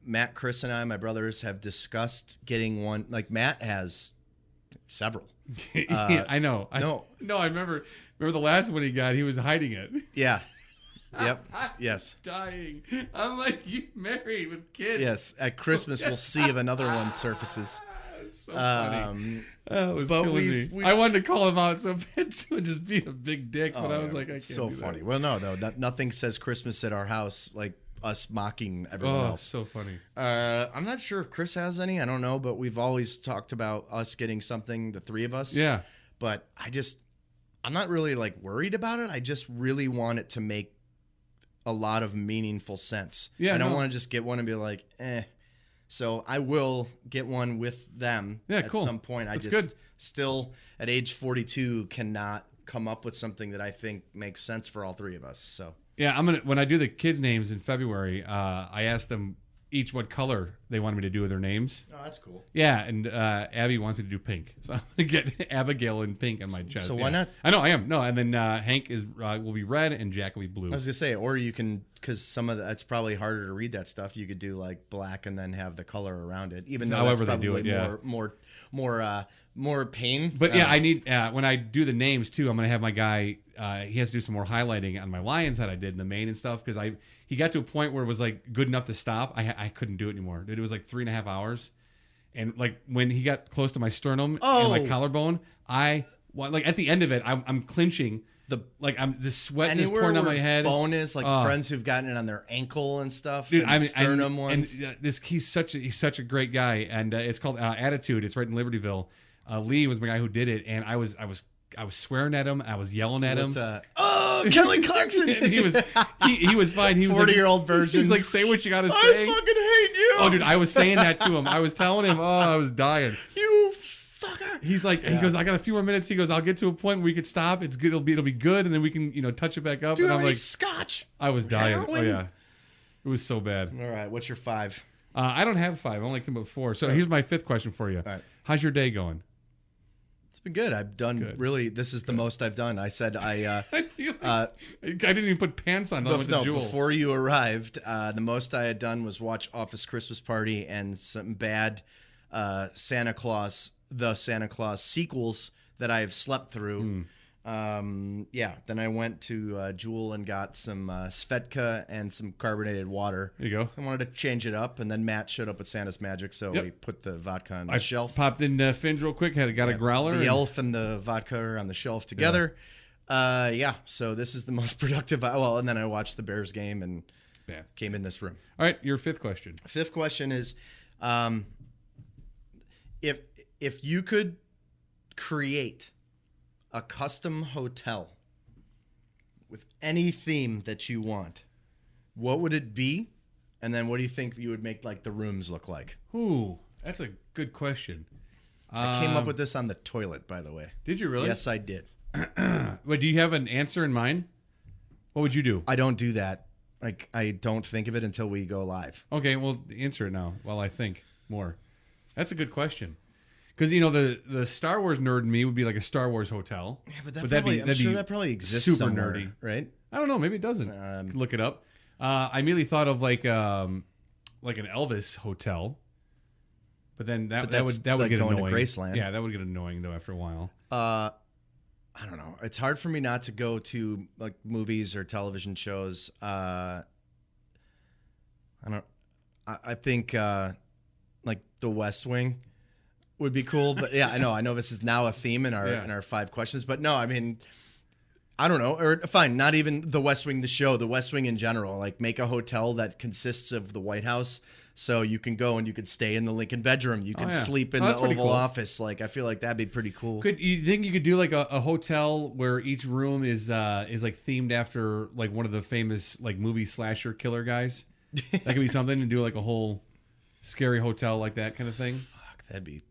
Matt, Chris, and I, my brothers, have discussed getting one. Like Matt has several. I know. I remember the last one he got. He was hiding it. Yeah. Yep. Yes. Dying. I'm like, you married with kids. Yes. At Christmas, we'll see if another one surfaces. So funny. It was killing me. I wanted to call him out so bad too and just be a big dick, but I was like, I can't so do funny. that. Well, no, nothing says Christmas at our house like us mocking everyone else. So funny. I'm not sure if Chris has any. I don't know, but we've always talked about us getting something, the three of us. Yeah. But I'm not really like worried about it. I just really want it to make a lot of meaningful sense. Yeah, I don't want to just get one and be like, eh. So I will get one with them at some point. That's good. Still at age 42 cannot come up with something that I think makes sense for all three of us. So yeah, when I do the kids' names in February, I ask them each what color they wanted me to do with their names. Oh, that's cool. Yeah, and Abby wants me to do pink, so I'm gonna get Abigail in pink on my chest. So why not? I know I am. No, and then Hank will be red and Jack will be blue. I was gonna say, or you can, because some of that's probably harder to read that stuff. You could do like black and then have the color around it, even though that's probably more pain. But yeah, I need when I do the names too. I'm gonna have my guy. He has to do some more highlighting on my lion's head I did in the mane and stuff because he got to a point where it was like good enough to stop. I couldn't do it anymore. Dude, it was like 3.5 hours, and like when he got close to my sternum and my collarbone, like at the end of it, I'm clinching. I'm the sweat is pouring down my head. Bone is like friends who've gotten it on their ankle and stuff. Dude, and sternum ones. And he's such a great guy, and it's called Attitude. It's right in Libertyville. Lee was the guy who did it, and I was swearing at him. I was yelling at him. Oh, Kelly Clarkson. And he was fine. He was 40-year-old version. He's like, say what you got to say. I fucking hate you. Oh, dude, I was saying that to him. I was telling him, I was dying. You fucker. He's like, he goes, I got a few more minutes. He goes, I'll get to a point where we could stop. It's good. It'll be good, and then we can, touch it back up. Dude, and I'm like, scotch. I was dying. Heroin? Oh yeah, it was so bad. All right, what's your 5? I don't have 5. I only came up with 4. So here's my 5th question for you. All right. How's your day going? It's been good. I've done really. This is the most I've done. I said I didn't even put pants on. before you arrived. The most I had done was watch Office Christmas Party and some bad Santa Claus sequels that I have slept through. Then I went to Jewel and got some Svedka and some carbonated water. There you go. I wanted to change it up, and then Matt showed up with Santa's Magic, so we put the vodka on the shelf. Popped in Finn's real quick. Got a growler. The elf and the vodka are on the shelf together. So this is the most productive. And then I watched the Bears game and came in this room. All right, your 5th question. 5th question is, if you could create a custom hotel with any theme that you want, what would it be? And then what do you think you would make like the rooms look like? Ooh, that's a good question. I came up with this on the toilet, by the way. Did you really? Yes, I did. Wait, do you have an answer in mind? What would you do? I don't do that. Like, I don't think of it until we go live. Okay, well, answer it now while I think more. That's a good question. Because, the Star Wars nerd in me would be like a Star Wars hotel. Yeah, but that probably exists super somewhere, nerdy, right? I don't know. Maybe it doesn't. Look it up. I immediately thought of like an Elvis hotel, but then that would like get going annoying. To Graceland. Yeah, that would get annoying though after a while. I don't know. It's hard for me not to go to like movies or television shows. I think like The West Wing would be cool, but yeah, I know this is now a theme in our 5 questions, but no, I mean, I don't know, or fine, not even The West Wing, the show, The West Wing in general, like make a hotel that consists of the White House, so you can go and you can stay in the Lincoln bedroom, you can sleep in the Oval Office. Like, I feel like that'd be pretty cool. Could you think you could do like a hotel where each room is like themed after like one of the famous like movie slasher killer guys? That could be something, to do like a whole scary hotel like that kind of thing. Fuck, that'd be,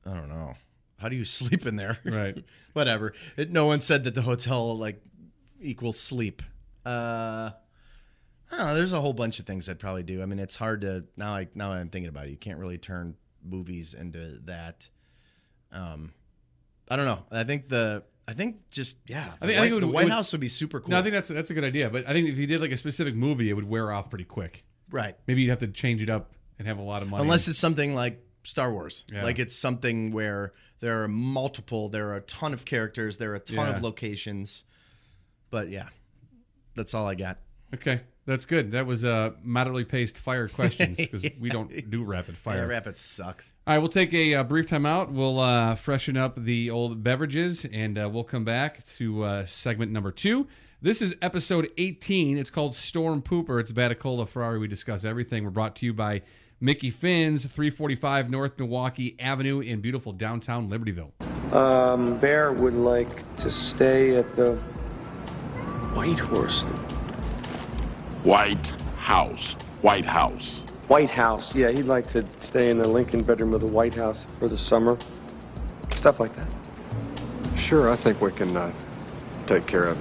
I don't know. How do you sleep in there? Right. Whatever. No one said that the hotel like equals sleep. I don't know. There's a whole bunch of things I'd probably do. I mean, it's hard to now I'm thinking about it. You can't really turn movies into that. I don't know. I think the White House would be super cool. No, I think that's a good idea. But I think if you did like a specific movie, it would wear off pretty quick. Right. Maybe you'd have to change it up and have a lot of money. Unless it's something like Star Wars. Yeah. Like it's something where there are a ton of characters, there are a ton of locations. But yeah, that's all I got. Okay, that's good. That was moderately paced fire questions because we don't do rapid fire. Yeah, rapid sucks. All right, we'll take a brief time out. We'll freshen up the old beverages, and we'll come back to segment number 2. This is episode 18. It's called Storm Pooper. It's Batacola Ferrari. We discuss everything. We're brought to you by Mickey Finn's, 345 North Milwaukee Avenue in beautiful downtown Libertyville. Bear would like to stay at the White Horse. White House. White House. White House. Yeah, he'd like to stay in the Lincoln bedroom of the White House for the summer. Stuff like that. Sure, I think we can take care of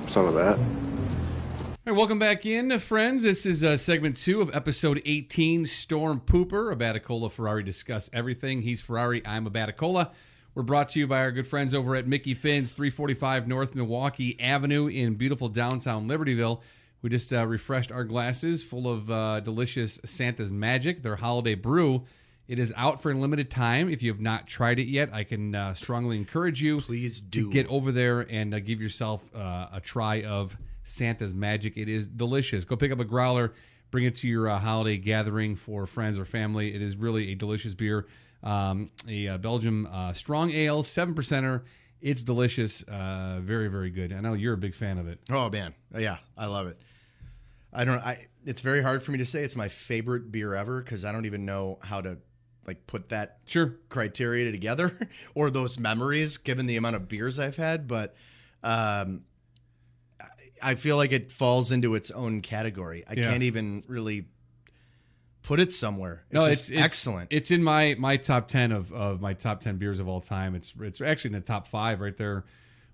some of that. All right, welcome back in, friends. This is segment 2 of episode 18, Storm Pooper. A Batacola Ferrari discuss everything. He's Ferrari, I'm a Batacola. We're brought to you by our good friends over at Mickey Finn's, 345 North Milwaukee Avenue in beautiful downtown Libertyville. We just refreshed our glasses full of delicious Santa's Magic, their holiday brew. It is out for a limited time. If you have not tried it yet, I can strongly encourage you to get over there and give yourself a try of Santa's Magic. It is delicious. Go pick up a growler, bring it to your holiday gathering for friends or family. It is really a delicious beer. A Belgium strong ale, 7%er. It's delicious. Very, very good. I know you're a big fan of it. Oh, man. Yeah, I love it. It's very hard for me to say it's my favorite beer ever because I don't even know how to like put that Sure. criteria together or those memories, given the amount of beers I've had. But I feel like it falls into its own category. I can't even really put it somewhere. It's excellent. It's in my top 10 of my top 10 beers of all time. It's actually in the top 5 right there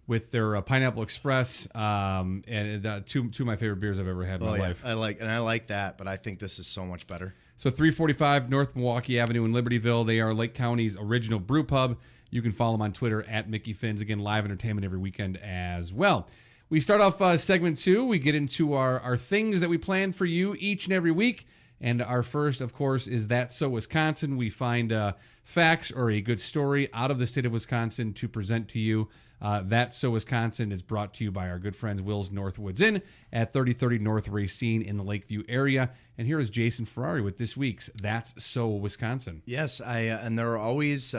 with their Pineapple Express, and two of my favorite beers I've ever had in my life. I like that, but I think this is so much better. So 345 North Milwaukee Avenue in Libertyville. They are Lake County's original brew pub. You can follow them on Twitter at Mickey Fins. Again, live entertainment every weekend as well. We start off segment 2. We get into our things that we plan for you each and every week. And our first, of course, is That's So Wisconsin. We find facts or a good story out of the state of Wisconsin to present to you. That's So Wisconsin is brought to you by our good friends Will's Northwoods Inn at 3030 North Racine in the Lakeview area. And here is Jason Ferrari with this week's That's So Wisconsin. Yes, and there are always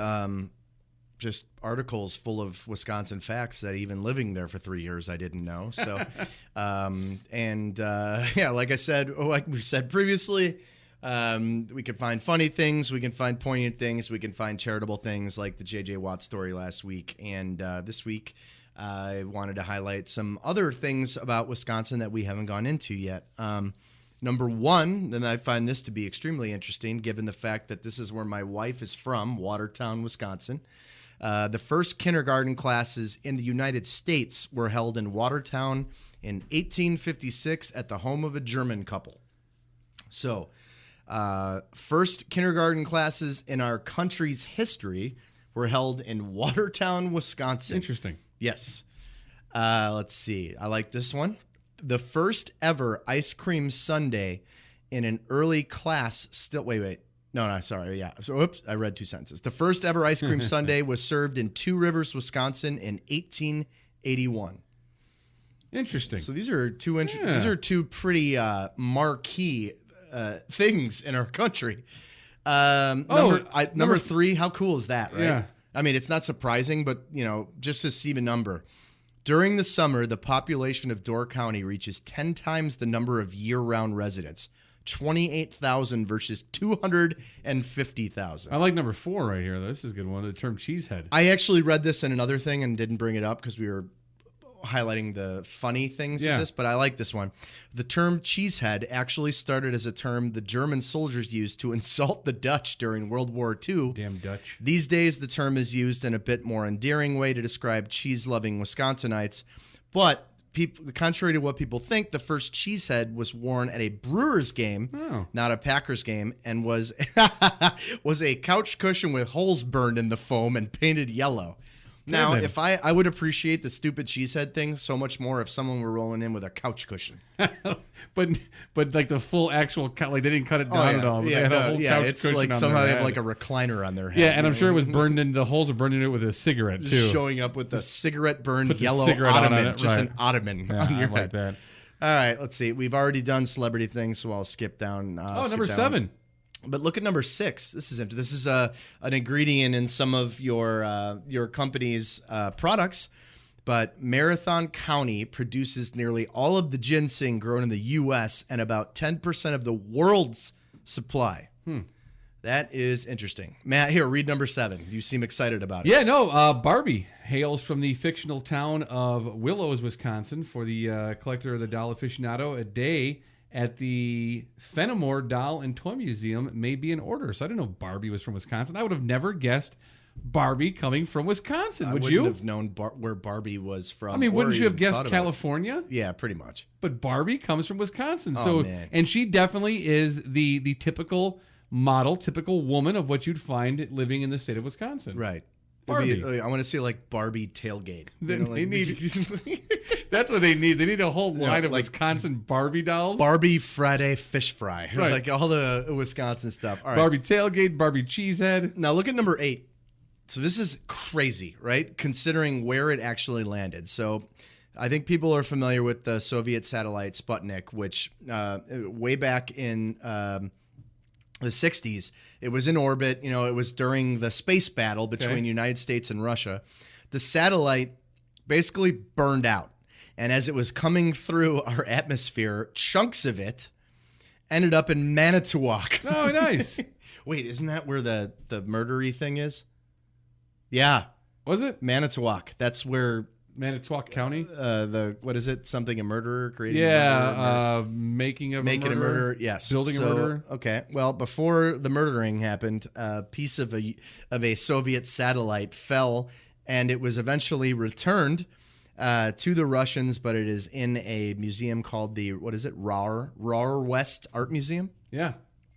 just articles full of Wisconsin facts that even living there for 3 years I didn't know. So, like I said, like we said previously, we can find funny things, we can find poignant things, we can find charitable things like the J.J. Watt story last week. And this week, I wanted to highlight some other things about Wisconsin that we haven't gone into yet. Number one, and I find this to be extremely interesting, given the fact that this is where my wife is from, Watertown, Wisconsin. The first kindergarten classes in the United States were held in Watertown in 1856 at the home of a German couple. So, first kindergarten classes in our country's history were held in Watertown, Wisconsin. Interesting. Yes. Let's see. I like this one. The first ever ice cream sundae in an early class still... Wait. No, sorry. Yeah. So, oops, I read 2 sentences. The first ever ice cream sundae was served in Two Rivers, Wisconsin in 1881. Interesting. So these are two pretty marquee things in our country. Number 3, how cool is that, right? Yeah. I mean, it's not surprising, but, just to see the number. During the summer, the population of Door County reaches 10 times the number of year-round residents. 28,000 versus 250,000. I like number 4 right here. This is a good one. The term cheesehead. I actually read this in another thing and didn't bring it up because we were highlighting the funny things of this, but I like this one. The term cheesehead actually started as a term the German soldiers used to insult the Dutch during World War II. Damn Dutch. These days, the term is used in a bit more endearing way to describe cheese-loving Wisconsinites, but contrary to what people think, the first cheesehead was worn at a Brewers game, not a Packers game, and was a couch cushion with holes burned in the foam and painted yellow. Now, if I would appreciate the stupid cheesehead thing so much more if someone were rolling in with a couch cushion. but like the full actual like they didn't cut it down at all. But they had a whole couch it's cushion like on somehow their they have head. like a recliner on their head. Yeah, and I'm sure it was burned in the holes were burned in it with a cigarette too. Just showing up with a cigarette burned yellow cigarette ottoman, on it, just right. an ottoman Yeah, on your I like head. that. All right, let's see. We've already done celebrity things, so I'll skip down. Number 7. But look at number 6. This is interesting. This is an ingredient in some of your company's products. But Marathon County produces nearly all of the ginseng grown in the U.S. and about 10% of the world's supply. That is interesting. Matt, here, read number 7. You seem excited about it. Yeah, no. Barbie hails from the fictional town of Willows, Wisconsin, for the collector of the doll aficionado. A day at the Fenimore Doll and Toy Museum may be in order. So I didn't know Barbie was from Wisconsin. I would have never guessed Barbie coming from Wisconsin. Would you? I wouldn't have known where Barbie was from. I mean, wouldn't you have even guessed California? Yeah, pretty much. But Barbie comes from Wisconsin. Oh, man. And she definitely is the typical model, typical woman of what you'd find living in the state of Wisconsin. Right. Barbie. I want to see like Barbie tailgate. They need. That's what they need. They need a whole line of Wisconsin Barbie dolls. Barbie Friday fish fry. Right. Like all the Wisconsin stuff. All right. Barbie tailgate, Barbie cheesehead. Now look at number 8. So this is crazy, right? Considering where it actually landed. So I think people are familiar with the Soviet satellite Sputnik, which way back in the 60s, it was in orbit. You know, it was during the space battle between the United States and Russia. The satellite basically burned out. And as it was coming through our atmosphere, chunks of it ended up in Manitowoc. Oh, nice. Wait, isn't that where the murdery thing is? Yeah. Was it? Manitowoc. That's where Manitowoc County? what is it? Something a murderer creating making a murder. Yes. Building a murderer. Okay. Well, before the murdering happened, a piece of a Soviet satellite fell, and it was eventually returned to the Russians, but it is in a museum called the Rar West Art Museum. Yeah.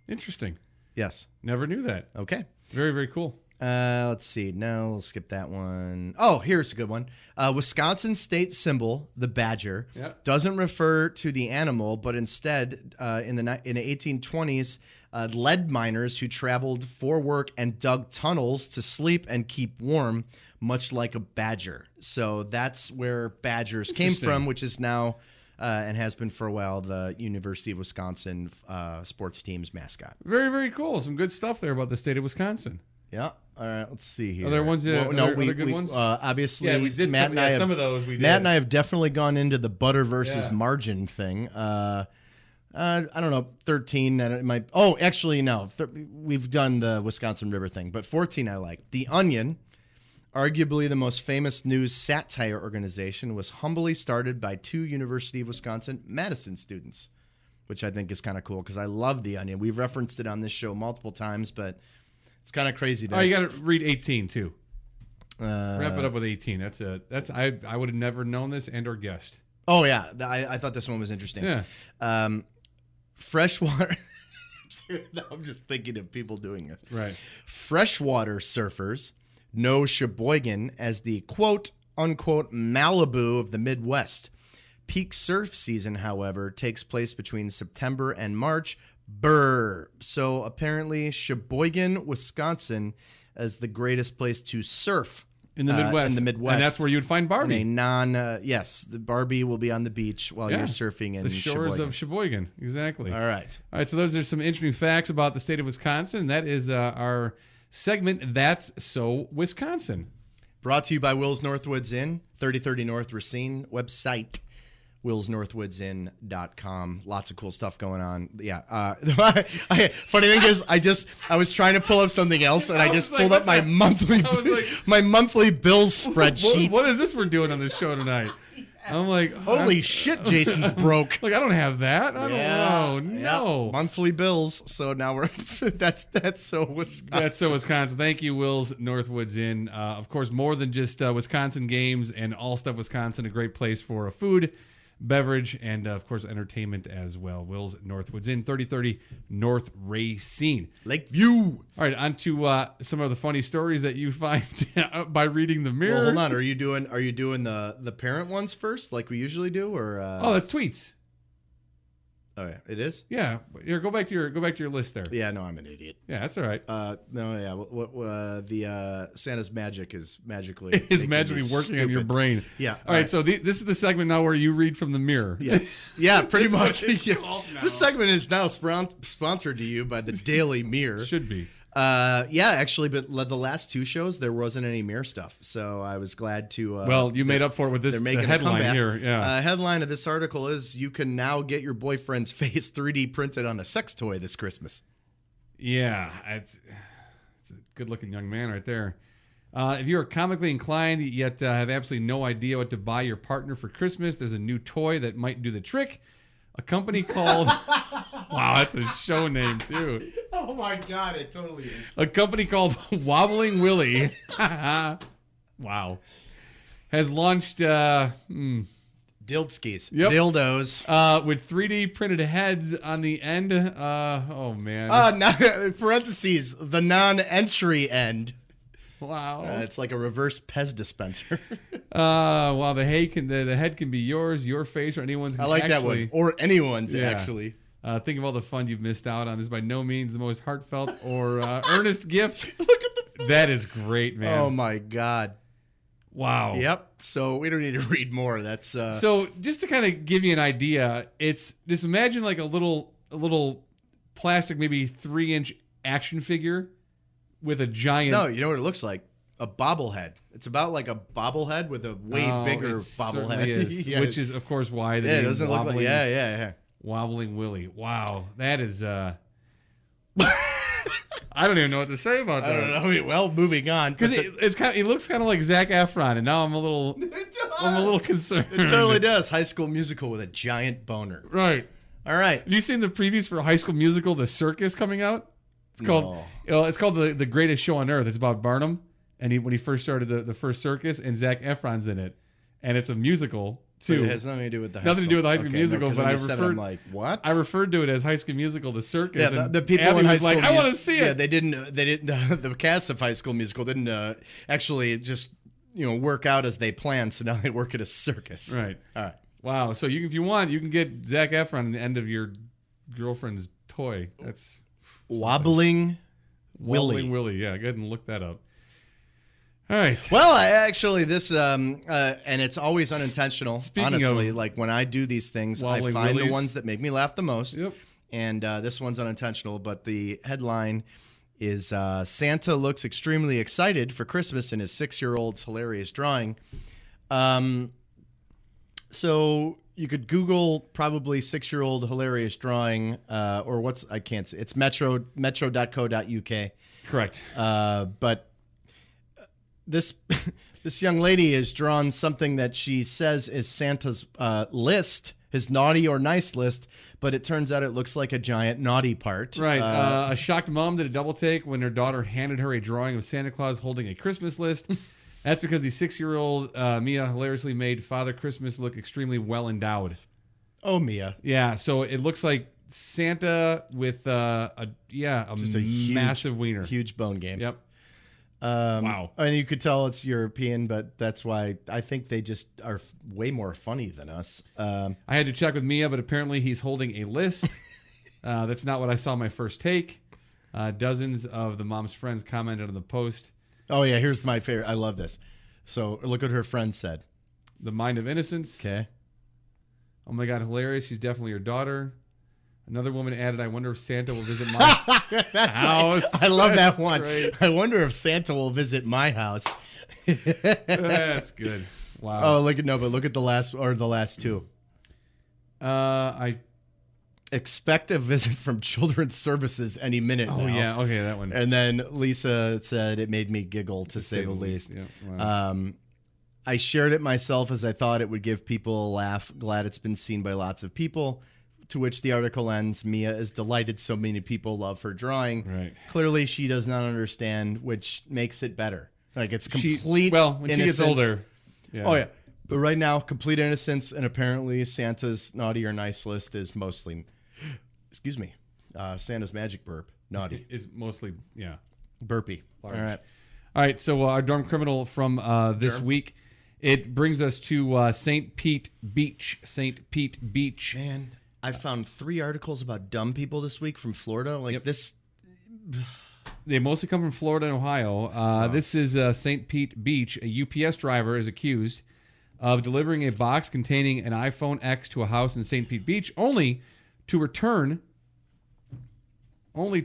Interesting. Yes. Never knew that. Okay. Very, very cool. Let's see. No, we'll skip that one. Oh, here's a good one. Wisconsin state symbol, the badger, doesn't refer to the animal, but instead, in the 1820s, lead miners who traveled for work and dug tunnels to sleep and keep warm, much like a badger. So that's where badgers came from, which is now and has been for a while the University of Wisconsin sports team's mascot. Very, very cool. Some good stuff there about the state of Wisconsin. Yeah. All right. Let's see here. Are there ones? Other good ones? Obviously, yeah, we did Matt and I some of those. We did. Matt and I have definitely gone into the butter versus margin thing. I don't know, 13. It might. Oh, actually, no. We've done the Wisconsin River thing, but 14 I like. The Onion, arguably the most famous news satire organization, was humbly started by two University of Wisconsin-Madison students, which I think is kind of cool because I love The Onion. We've referenced it on this show multiple times, but it's kind of crazy. You got to read 18 too. Wrap it up with 18. I would have never known this or guessed. Oh yeah, I thought this one was interesting. Yeah. Freshwater. Dude, I'm just thinking of people doing this. Right. Freshwater surfers know Sheboygan as the quote unquote Malibu of the Midwest. Peak surf season, however, takes place between September and March. Brr. So apparently Sheboygan, Wisconsin is the greatest place to surf in the Midwest. And that's where you'd find Barbie. Yes, the Barbie will be on the beach while you're surfing in the shores Sheboygan. of Sheboygan. Exactly. All right. So those are some interesting facts about the state of Wisconsin. That is our segment, That's So Wisconsin. Brought to you by Will's Northwoods Inn, 3030 North Racine. Website, willsnorthwoodsin.com. Lots of cool stuff going on. Yeah. Funny thing is, I was trying to pull up something else, and I just pulled up my monthly bills spreadsheet. What is this we're doing on this show tonight? I'm like, holy shit, Jason's broke. Like, I don't have that. I don't know. No. Monthly bills. So now we're that's so Wisconsin. That's so Wisconsin. Thank you, Will's Northwoods Inn. Of course, more than just Wisconsin games and all stuff Wisconsin. A great place for food, beverage, and of course entertainment as well. Will's Northwoods Inn, 3030 North Racine, Lakeview. All right, on to some of the funny stories that you find by reading the Mirror. Well, hold on. Are you doing the parent ones first, like we usually do, or? Oh, that's tweets. Oh yeah, it is. Yeah, here, go back to your list there. Yeah, no, I'm an idiot. Yeah, that's all right. No, yeah, the Santa's magic is magically working on your brain. Yeah. All right. So this is the segment now where you read from the Mirror. Yes. Yeah, pretty much. Yes. This segment is now sponsored to you by the Daily Mirror. Should be. Yeah, actually, but the last two shows there wasn't any Mirror stuff, so I was glad to. Well, you made up for it with this. They're making the headline here. Yeah. Headline of this article is: you can now get your boyfriend's face 3D printed on a sex toy this Christmas. Yeah, it's a good-looking young man right there. If you are comically inclined yet have absolutely no idea what to buy your partner for Christmas, there's a new toy that might do the trick. A company called wow, that's a show name too. Oh my god, it totally is. A company called Wobbling Willie, wow, has launched Dildskis, dildos, with 3D printed heads on the end. Oh man. Parentheses, the non-entry end. Wow. It's like a reverse Pez dispenser. Wow, the head can be yours, your face, or anyone's. I like that one. Or anyone's, actually. Think of all the fun you've missed out on. This is by no means the most heartfelt or earnest gift. Look at the face. That is great, man. Oh, my God. Wow. Yep. So we don't need to read more. That's So just to kind of give you an idea, it's just imagine like a little plastic, maybe 3-inch action figure with a giant. No, you know what it looks like? A bobblehead. It's about like a bobblehead with a way bigger bobblehead. Is, yeah. Which is, of course, why the it doesn't look like. Yeah. Wobbling Willie. Wow, that is. I don't even know what to say about that. I don't know. Well, moving on. Because he looks kind of like Zac Efron, and now I'm a little concerned. It totally does. High School Musical with a giant boner. Right. All right. Have you seen the previews for High School Musical, The Circus, coming out? It's called the Greatest Show on Earth. It's about Barnum, and when he first started the first circus, and Zac Efron's in it, and it's a musical too. But it has nothing to do with the High School Musical. No, but I'm like, what? I referred to it as High School Musical, The Circus. Yeah, and the people Abby in High was School like, I want to see it. Yeah, they didn't. The cast of High School Musical didn't actually just work out as they planned. So now they work at a circus. Right. All right. Wow. So if you want, you can get Zac Efron at the end of your girlfriend's toy. That's Wobbling Willie. Yeah, go ahead and look that up. All right. Well, I actually and it's always unintentional. Speaking honestly, of like when I do these things, I Wobbling find Willies. the ones that make me laugh the most. Yep. And this one's unintentional, but the headline is Santa looks extremely excited for Christmas in his 6-year-old's hilarious drawing. So you could Google probably 6-year-old hilarious drawing, or I can't say. It's metro.co.uk. Correct. But this young lady has drawn something that she says is Santa's list, his naughty or nice list, but it turns out it looks like a giant naughty part. Right. A shocked mom did a double take when her daughter handed her a drawing of Santa Claus holding a Christmas list. That's because the 6-year-old Mia hilariously made Father Christmas look extremely well endowed. Oh, Mia. Yeah, so it looks like Santa with just a massive wiener. Huge bone game. Yep. Wow. And you could tell it's European, but that's why I think they just are way more funny than us. I had to check with Mia, but apparently he's holding a list. That's not what I saw my first take. Dozens of the mom's friends commented on the post. Oh, yeah, here's my favorite. I love this. So look what her friend said. The mind of innocence. Okay. Oh, my God, hilarious. She's definitely your daughter. Another woman added, I wonder if Santa will visit my house. I love that one. Great. I wonder if Santa will visit my house. That's good. Wow. Oh, look at the last two. I expect a visit from Children's Services any minute now. Oh, yeah. Okay, that one. And then Lisa said it made me giggle, to say the least. Yeah. Wow. I shared it myself as I thought it would give people a laugh. Glad it's been seen by lots of people. To which the article ends, Mia is delighted so many people love her drawing. Right. Clearly she does not understand, which makes it better. Like it's complete when innocence. she gets older. Yeah. Oh, yeah. But right now, complete innocence, and apparently Santa's naughty or nice list is mostly, Santa's magic burp, naughty. Is mostly, yeah. Burpee. Large. All right. So our dorm criminal from this week, it brings us to St. Pete Beach. St. Pete Beach. Man, I found 3 articles about dumb people this week from Florida. This. They mostly come from Florida and Ohio. This is St. Pete Beach. A UPS driver is accused of delivering a box containing an iPhone X to a house in St. Pete Beach, only to return. To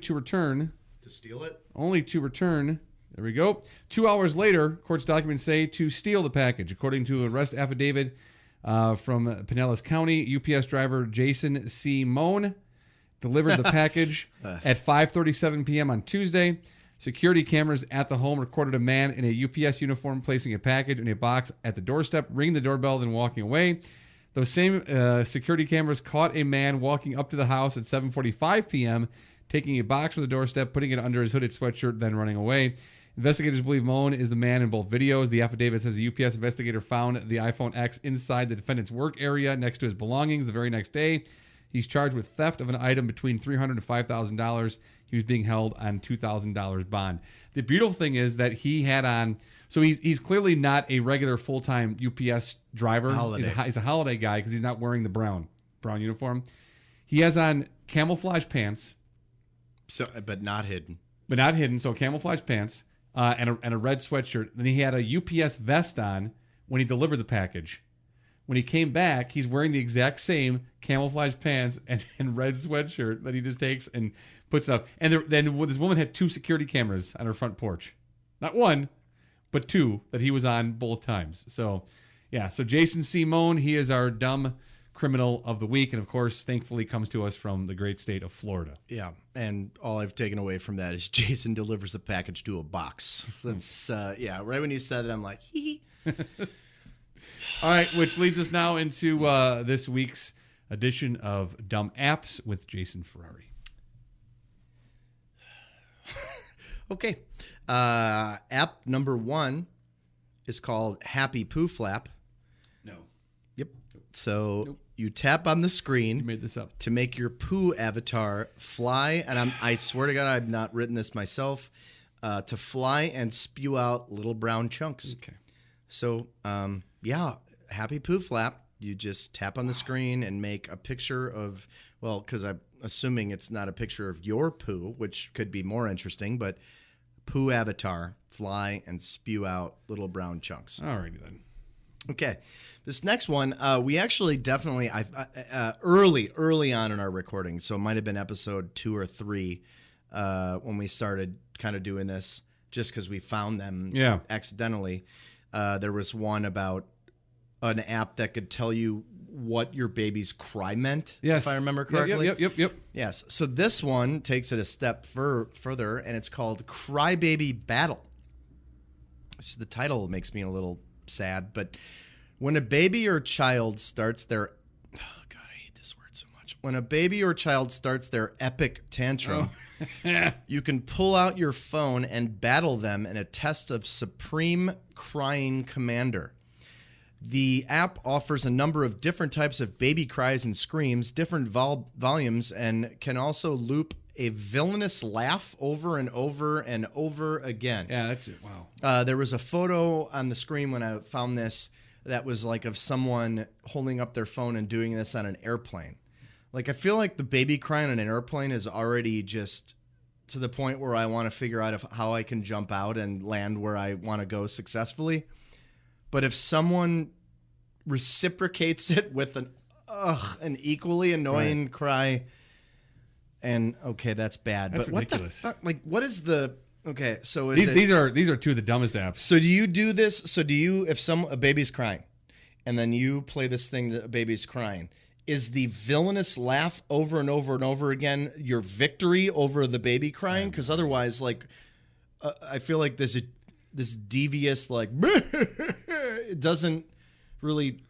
steal it? Only to return. There we go. 2 hours later, court's documents say to steal the package. According to an arrest affidavit from Pinellas County, UPS driver Jason C. Moan delivered the package at 5:37 p.m. on Tuesday. Security cameras at the home recorded a man in a UPS uniform placing a package in a box at the doorstep, ringing the doorbell, then walking away. Those same security cameras caught a man walking up to the house at 7:45 p.m., taking a box from the doorstep, putting it under his hooded sweatshirt, then running away. Investigators believe Moan is the man in both videos. The affidavit says a UPS investigator found the iPhone X inside the defendant's work area next to his belongings the very next day. He's charged with theft of an item between $300 to $5,000. He was being held on $2,000 bond. The beautiful thing is that he had on, so he's clearly not a regular full-time UPS driver. He's a holiday guy because he's not wearing the brown uniform. He has on camouflage pants. But not hidden. So camouflage pants and a red sweatshirt. Then he had a UPS vest on when he delivered the package. When he came back, he's wearing the exact same camouflage pants and red sweatshirt that he just takes and puts up. And then this woman had 2 security cameras on her front porch. Not one, but 2 that he was on both times. So, yeah. So Jason C. Moan, he is our dumb criminal of the week, and of course, thankfully, comes to us from the great state of Florida. Yeah, and all I've taken away from that is Jason delivers a package to a box. That's right when you said it, I'm like, hee hee. All right, which leads us now into this week's edition of Dumb Apps with Jason Ferrari. Okay. App number 1 is called Happy Poo Flap. No. Yep. So you tap on the screen. You made this up. To make your poo avatar fly, and I swear to God, I've not written this myself, to fly and spew out little brown chunks. Okay. So, Happy Poo Flap. You just tap on the screen and make a picture of, well, because I'm assuming it's not a picture of your poo, which could be more interesting, but poo avatar, fly and spew out little brown chunks. All righty then. Okay. This next one, we actually definitely, early on in our recording, so it might have been episode 2 or 3 when we started kind of doing this, just because we found them accidentally. There was one about an app that could tell you what your baby's cry meant, if I remember correctly. Yep. Yes. So this one takes it a step further, and it's called Crybaby Battle. So the title makes me a little sad, but when a baby or child starts their... Oh, God, I hate this word so much. When a baby or child starts their epic tantrum, you can pull out your phone and battle them in a test of Supreme Crying Commander. The app offers a number of different types of baby cries and screams, different volumes, and can also loop a villainous laugh over and over and over again. Yeah, that's it. Wow. There was a photo on the screen when I found this that was like of someone holding up their phone and doing this on an airplane. Like, I feel like the baby crying on an airplane is already just to the point where I want to figure out how I can jump out and land where I want to go successfully. But if someone reciprocates it with an equally annoying cry, and okay, that's bad. That's but ridiculous. What the fuck? Like, what is the okay? So these are 2 of the dumbest apps. So do you do this? So do you, if a baby's crying, and then you play this thing that a baby's crying, is the villainous laugh over and over and over again your victory over the baby crying? Because otherwise, like, I feel like there's this devious, like, it doesn't really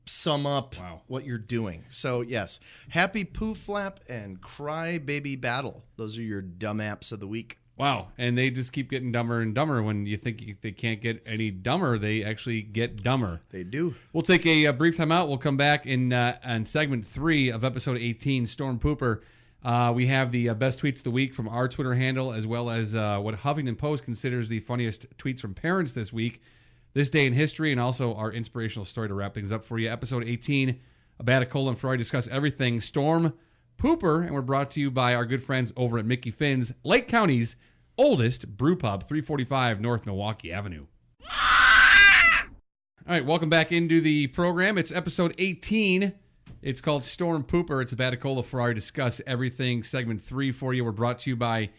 sum up what you're doing. So yes, Happy Poo Flap and Cry Baby Battle. Those are your dumb apps of the week. Wow. And they just keep getting dumber and dumber. When you think they can't get any dumber, they actually get dumber. They do. We'll take a brief time out. We'll come back in segment 3 of episode 18, Storm Pooper. We have the best tweets of the week from our Twitter handle, as well as what Huffington Post considers the funniest tweets from parents this week, this day in history, and also our inspirational story to wrap things up for you. Episode 18, Abaticola and Ferrari discuss everything Storm Pooper, and we're brought to you by our good friends over at Mickey Finn's, Lake County's oldest brew pub, 345 North Milwaukee Avenue. All right, welcome back into the program. It's episode 18. It's called Storm Pooper. It's Abaticola Ferrari discuss everything. Segment 3 for you. We're brought to you by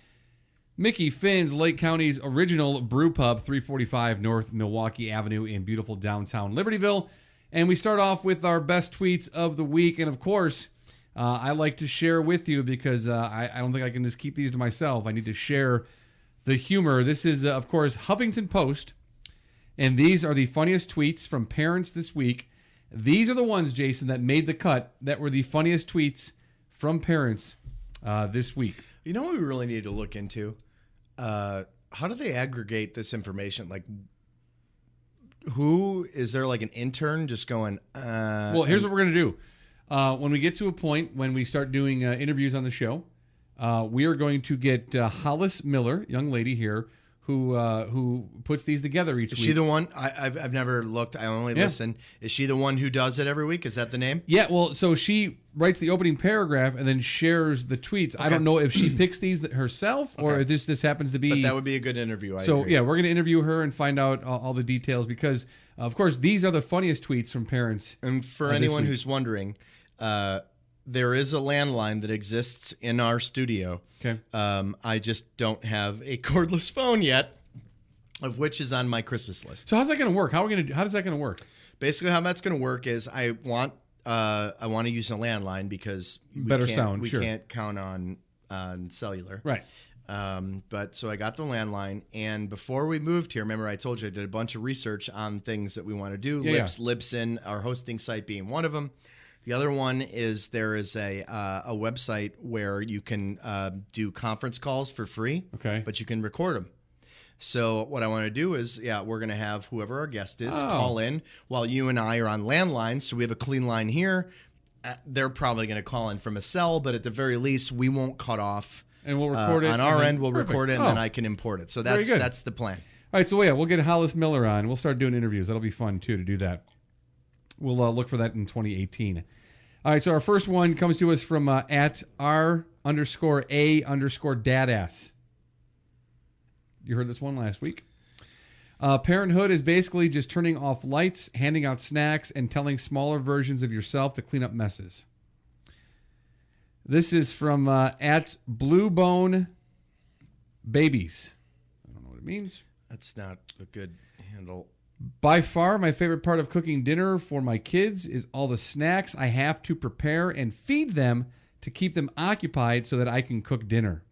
Mickey Finn's, Lake County's original brew pub, 345 North Milwaukee Avenue in beautiful downtown Libertyville. And we start off with our best tweets of the week. And of course, I like to share with you because I don't think I can just keep these to myself. I need to share the humor. This is, of course, Huffington Post. And these are the funniest tweets from parents this week. These are the ones, Jason, that made the cut, that were the funniest tweets from parents this week. You know what we really need to look into? How do they aggregate this information? Like, who is there, like an intern just going? Well, here's what we're gonna do. When we get to a point when we start doing interviews on the show, we are going to get Hollis Miller, young lady here, who puts these together each week. Is she the one? I've never looked. I only listen. Is she the one who does it every week? Is that the name? Yeah. Well, so she writes the opening paragraph and then shares the tweets. Okay. I don't know if she picks these herself or if this happens to be. But that would be a good interview. I agree. Yeah, we're going to interview her and find out all the details because, of course, these are the funniest tweets from parents. And for anyone who's wondering, there is a landline that exists in our studio. Okay. I just don't have a cordless phone yet, of which is on my Christmas list. So how's that going to work? How is that going to work? Basically, how that's going to work is I want I want to use a landline because Better sound, we sure. can't count on cellular. Right. But so I got the landline, and before we moved here, remember I told you I did a bunch of research on things that we want to do. Yeah, Libsyn, our hosting site, being one of them. The other one is there is a website where you can do conference calls for free. Okay. But you can record them. So what I want to do is, we're going to have whoever our guest is call in while you and I are on landlines. So we have a clean line here. They're probably going to call in from a cell, but at the very least, we won't cut off. And we'll record it. On our end, we'll Perfect. record it, and then I can import it. So that's the plan. All right, so we'll get Hollis Miller on. We'll start doing interviews. That'll be fun, too, to do that. We'll look for that in 2018. All right, so our first one comes to us from at R_A_dadass. You heard this one last week. Parenthood is basically just turning off lights, handing out snacks, and telling smaller versions of yourself to clean up messes. This is from at Bluebone Babies. I don't know what it means. That's not a good handle. By far, my favorite part of cooking dinner for my kids is all the snacks I have to prepare and feed them to keep them occupied so that I can cook dinner.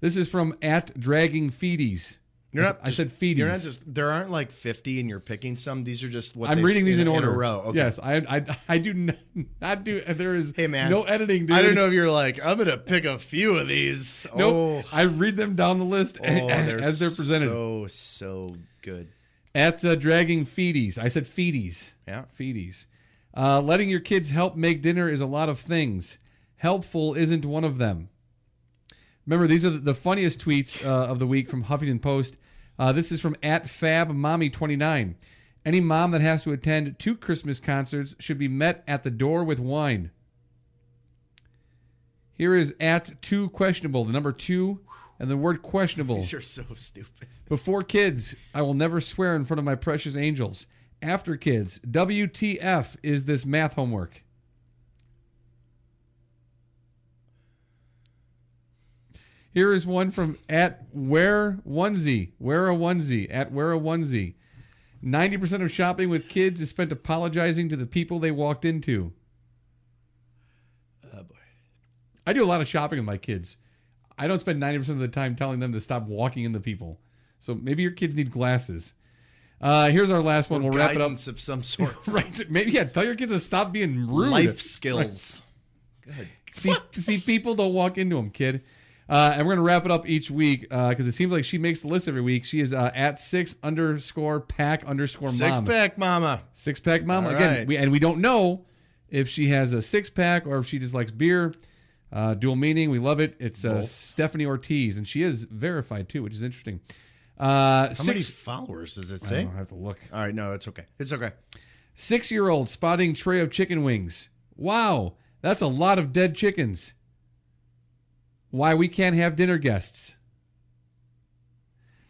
This is from at Dragging Feedies. I said feedies. You're not just. There aren't like 50, and you're picking some. These are just what I'm reading these in order. a row. Okay. Yes, I do not do. There is hey man, no editing. Dude. I don't know if you're like I'm gonna pick a few of these. Nope. I read them down the list as they're presented. So good. At Dragging Feedies. I said feedies. Yeah, feedies. Letting your kids help make dinner is a lot of things. Helpful isn't one of them. Remember, these are the funniest tweets of the week from Huffington Post. This is from at FabMommy29. Any mom that has to attend 2 Christmas concerts should be met at the door with wine. Here is at 2questionable, the number 2 and the word questionable. These are so stupid. Before kids, I will never swear in front of my precious angels. After kids, WTF is this math homework? Here is one from at Wear a Onesie, at Wear a Onesie. 90% of shopping with kids is spent apologizing to the people they walked into. Oh boy. I do a lot of shopping with my kids. I don't spend 90% of the time telling them to stop walking into people. So maybe your kids need glasses. Here's our last one. We'll wrap it up. Of some sort. Right. Maybe, tell your kids to stop being rude. Life skills. Right. Good. See, people don't walk into them, kid. And we're going to wrap it up each week because it seems like she makes the list every week. She is at 6_pack_mom. Six-pack mama. Six-pack mama. All Again, right. we don't know if she has a six-pack or if she just likes beer. Dual meaning. We love it. It's Stephanie Ortiz, and she is verified too, which is interesting. How many followers does it say? I have to look. All right, no, it's okay. It's okay. 6-year-old spotting tray of chicken wings. Wow, that's a lot of dead chickens. Why we can't have dinner guests.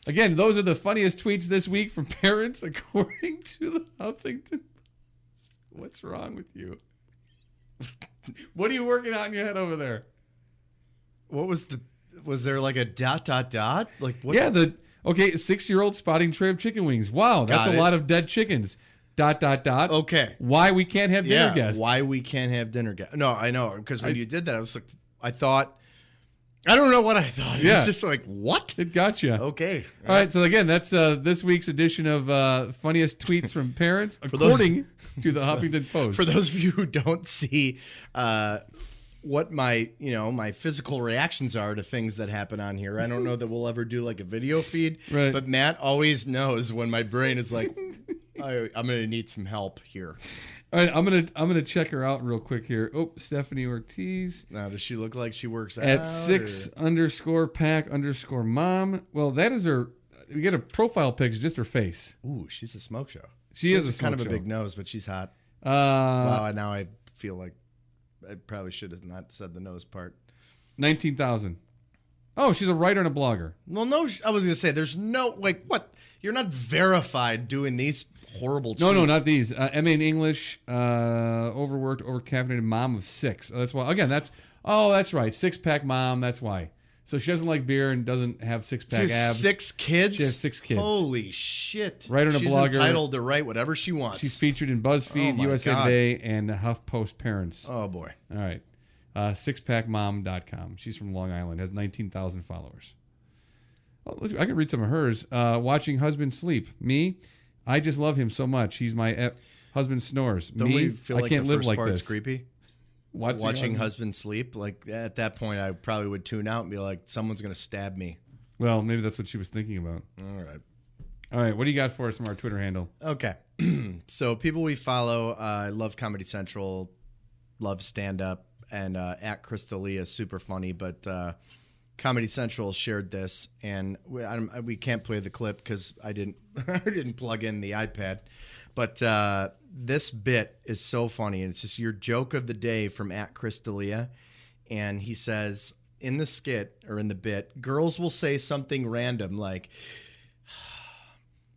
Again, those are the funniest tweets this week from parents, according to the Huffington Post. What's wrong with you? What are you working out in your head over there? What was there like a ... Like what? Yeah, 6-year-old spotting tray of chicken wings. Wow, that's a lot of dead chickens. ... Okay. Why we can't have dinner guests. Why we can't have dinner guests. No, I know, because when you did that, I was like, I thought, I don't know what I thought. It was just like, what? It got you. Okay. All right, so again, that's this week's edition of Funniest Tweets from Parents, according to the Huffington Post. For those of you who don't see what my physical reactions are to things that happen on here, I don't know that we'll ever do like a video feed, right. But Matt always knows when my brain is like, I'm going to need some help here. All right, I'm gonna check her out real quick here. Oh, Stephanie Ortiz. Now, does she look like she works out? At 6_pack_mom. Well, that is her. We get a profile picture, just her face. Ooh, she's a smoke show. She is kind of show. a big nose, but she's hot. Wow, now I feel like I probably should have not said the nose part. 19,000. Oh, she's a writer and a blogger. Well, no, I was gonna say there's no what. You're not verified doing these horrible tweets. No, not these. MA in English, overworked, overcaffeinated mom of 6. That's why. Again, that's right. 6-pack mom. That's why. So she doesn't like beer and doesn't have six-pack She has abs. 6 kids? She has 6 kids. Holy shit. Writer and a She's blogger. entitled to write whatever she wants. She's featured in BuzzFeed, Oh my USA God. Today, and HuffPost Parents. Oh, boy. All right. Sixpackmom.com. She's from Long Island. Has 19,000 followers. Oh, I can read some of hers. Watching husband sleep. Me, I just love him so much. He's my husband snores. Don't Me, we feel I like can't the live first like part's this. creepy? Watching husband sleep. Like, at that point, I probably would tune out and be like, someone's going to stab me. Well, maybe that's what she was thinking about. All right. What do you got for us from our Twitter handle? Okay. So people we follow, love Comedy Central, love stand-up, and at Crystalia, super funny. But Comedy Central shared this, and we can't play the clip because I didn't plug in the iPad. But this bit is so funny, and it's just your joke of the day from at Crystalia. And he says, in the skit, or in the bit, girls will say something random like,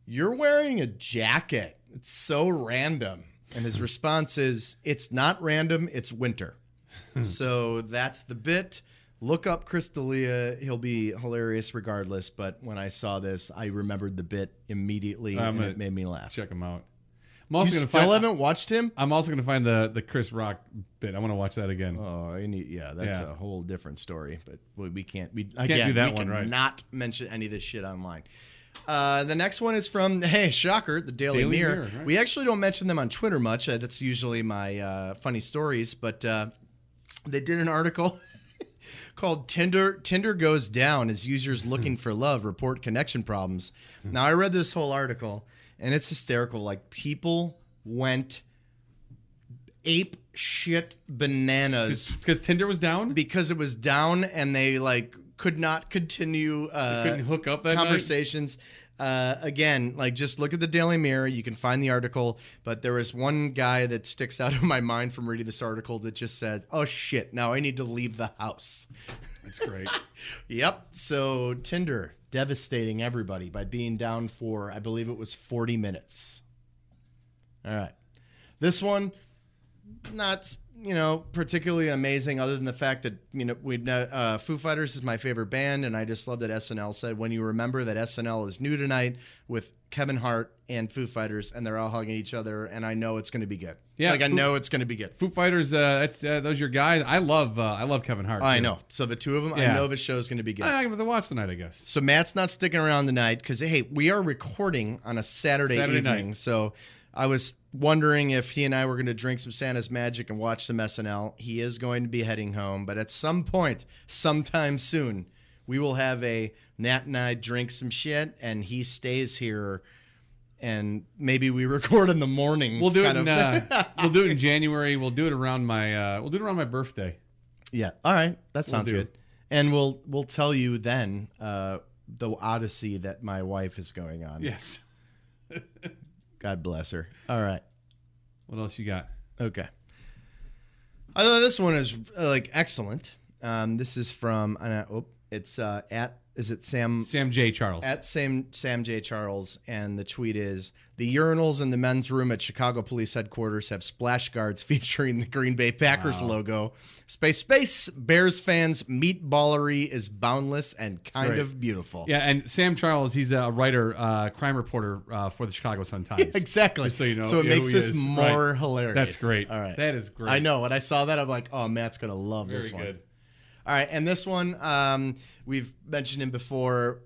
"You're wearing a jacket. It's so random." And his response is, "It's not random, it's winter." So that's the bit. Look up Crystalia. He'll be hilarious regardless. But when I saw this, I remembered the bit immediately, and it made me laugh. Check him out. I'm also You gonna still haven't watched him? I'm also going to find the Chris Rock bit. I want to watch that again. Oh, that's a whole different story. But we can't. Can't do that one, right? Not mention any of this shit online. The next one is from, hey, shocker, the Daily Mirror. Right. We actually don't mention them on Twitter much. That's usually my funny stories. But they did an article called Tinder Goes Down as users looking for love report connection problems. Now, I read this whole article, and it's hysterical. Like, people went ape shit bananas. Because Tinder was down? Because it was down, and they, like, could not continue couldn't hook up that conversations. Again, like, just look at the Daily Mirror. You can find the article. But there was one guy that sticks out of my mind from reading this article that just said, "Oh, shit, now I need to leave the house." That's great. Yep. So Tinder devastating everybody by being down for, I believe it was 40 minutes. All right. This one, not, particularly amazing other than the fact that, Foo Fighters is my favorite band, and I just love that SNL said, when you remember that SNL is new tonight with Kevin Hart and Foo Fighters, and they're all hugging each other, and I know it's going to be good. Yeah, I know it's going to be good. Foo Fighters, those are your guys. I love Kevin Hart. I know. So the two of them, Yeah. I know the show's going to be good. I give it the watch tonight, I guess. So Matt's not sticking around tonight because, hey, we are recording on a Saturday evening. night. So I was wondering if he and I were going to drink some Santa's Magic and watch some SNL. He is going to be heading home. But at some point, sometime soon, we will have a Nat and I drink some shit, and he stays here. And maybe we record in the morning. We'll do it. We'll do it in January. We'll do it around my birthday. Yeah. All right. That sounds good. And we'll tell you then the odyssey that my wife is going on. Yes. God bless her. All right. What else you got? Okay. I thought this one is excellent. This is from it's at Sam J. Charles. At Sam J. Charles, and the tweet is, the urinals in the men's room at Chicago Police Headquarters have splash guards featuring the Green Bay Packers logo. Space, Bears fans, meatballery is boundless and kind of beautiful. Yeah, and Sam Charles, he's a writer, crime reporter for the Chicago Sun-Times. Exactly. Just so you know. So it makes this more right. hilarious. That's great. All right. That is great. I know. When I saw that, I'm like, oh, Matt's going to love Very this one. good. All right, and this one, we've mentioned him before.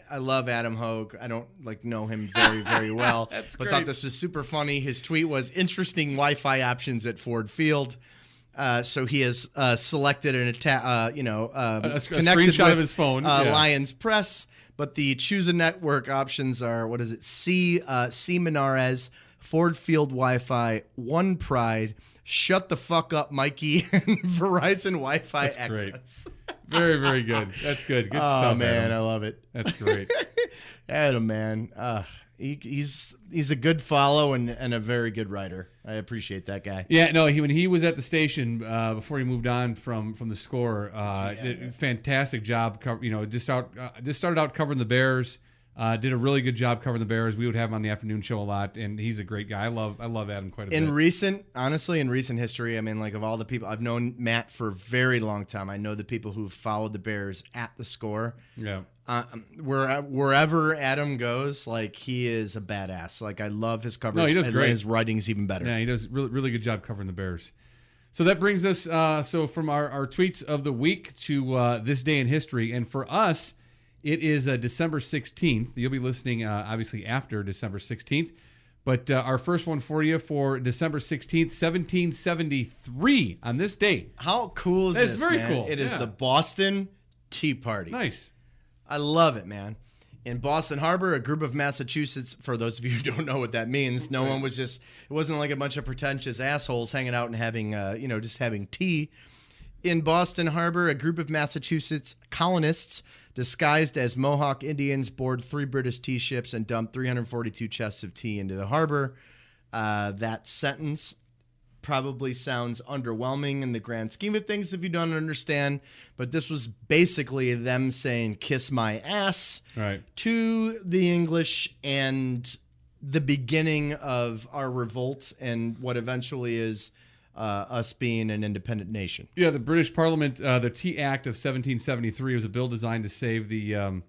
I love Adam Hogue. I don't know him very, very well. That's but great. thought this was super funny. His tweet was interesting Wi-Fi options at Ford Field. So he has selected an a connected screenshot with, of his phone. Lions Press. But the choose a network options are, what is it? C Menares, Ford Field Wi-Fi, One Pride, Shut the Fuck Up Mikey, and Verizon Wi-Fi That's access. great. Very, very good. That's good. Good stuff. Oh man, Adam. I love it. That's great. Adam, man, he's a good follow and a very good writer. I appreciate that guy. Yeah, no, when he was at the station before he moved on from the Score, did a fantastic job. Just started out covering the Bears. Did a really good job covering the Bears. We would have him on the afternoon show a lot, and he's a great guy. I love Adam quite a bit. In recent history, I mean, like of all the people, I've known Matt for a very long time. I know the people who've followed the Bears at the Score. Yeah. Wherever Adam goes, like he is a badass. Like I love his coverage. No, he does great. His writing's even better. Yeah, he does really good job covering the Bears. So that brings us from our tweets of the week to this day in history, and for us, it is December 16th. You'll be listening obviously after December 16th, but our first one for you for December 16th, 1773. On this date, how cool is this? It's very man? cool. It is the Boston Tea Party. Nice. I love it, man. In Boston Harbor, a group of Massachusetts, for those of you who don't know what that means, it wasn't like a bunch of pretentious assholes hanging out and having, just having tea. In Boston Harbor, a group of Massachusetts colonists disguised as Mohawk Indians board 3 British tea ships and dumped 342 chests of tea into the harbor. That sentence probably sounds underwhelming in the grand scheme of things if you don't understand, but this was basically them saying kiss my ass to the English and the beginning of our revolt and what eventually is us being an independent nation. Yeah, the British Parliament, the Tea Act of 1773 was a bill designed to save the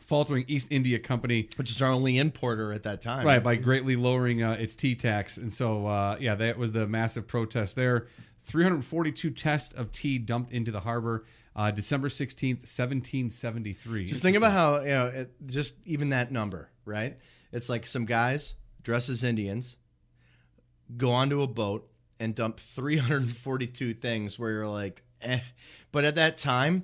faltering East India Company, which is our only importer at that time, right, by greatly lowering its tea tax. And so, that was the massive protest there. 342 chests of tea dumped into the harbor, December 16th, 1773. Just think about how, just even that number, right? It's like some guys dressed as Indians go onto a boat and dump 342 things where you're like, eh. But at that time,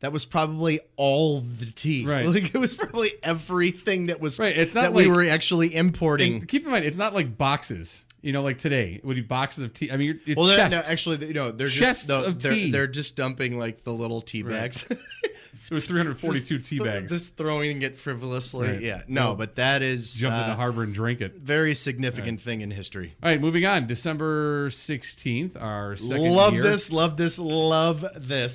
that was probably all the tea. Right. Like it was probably everything that was It's not that like, we were actually importing. Keep in mind, it's not like boxes. Like today, it would be boxes of tea. I mean, well, chests. They're chests just of tea. They're just dumping like the little tea bags. There was 342 tea bags. Just throwing it frivolously. Right. Yeah. No, but that is jump in the harbor and drink it. Very significant thing in history. All right, moving on. December 16th, our second year. Love this.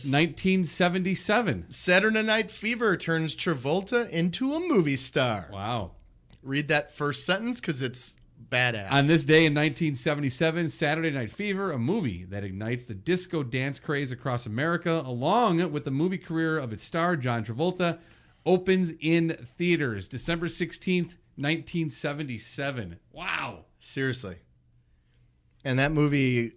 1977. Saturday Night Fever turns Travolta into a movie star. Wow. Read that first sentence because it's badass. On this day in 1977, Saturday Night Fever, a movie that ignites the disco dance craze across America, along with the movie career of its star, John Travolta, opens in theaters. December 16th, 1977. Wow. Seriously. And that movie,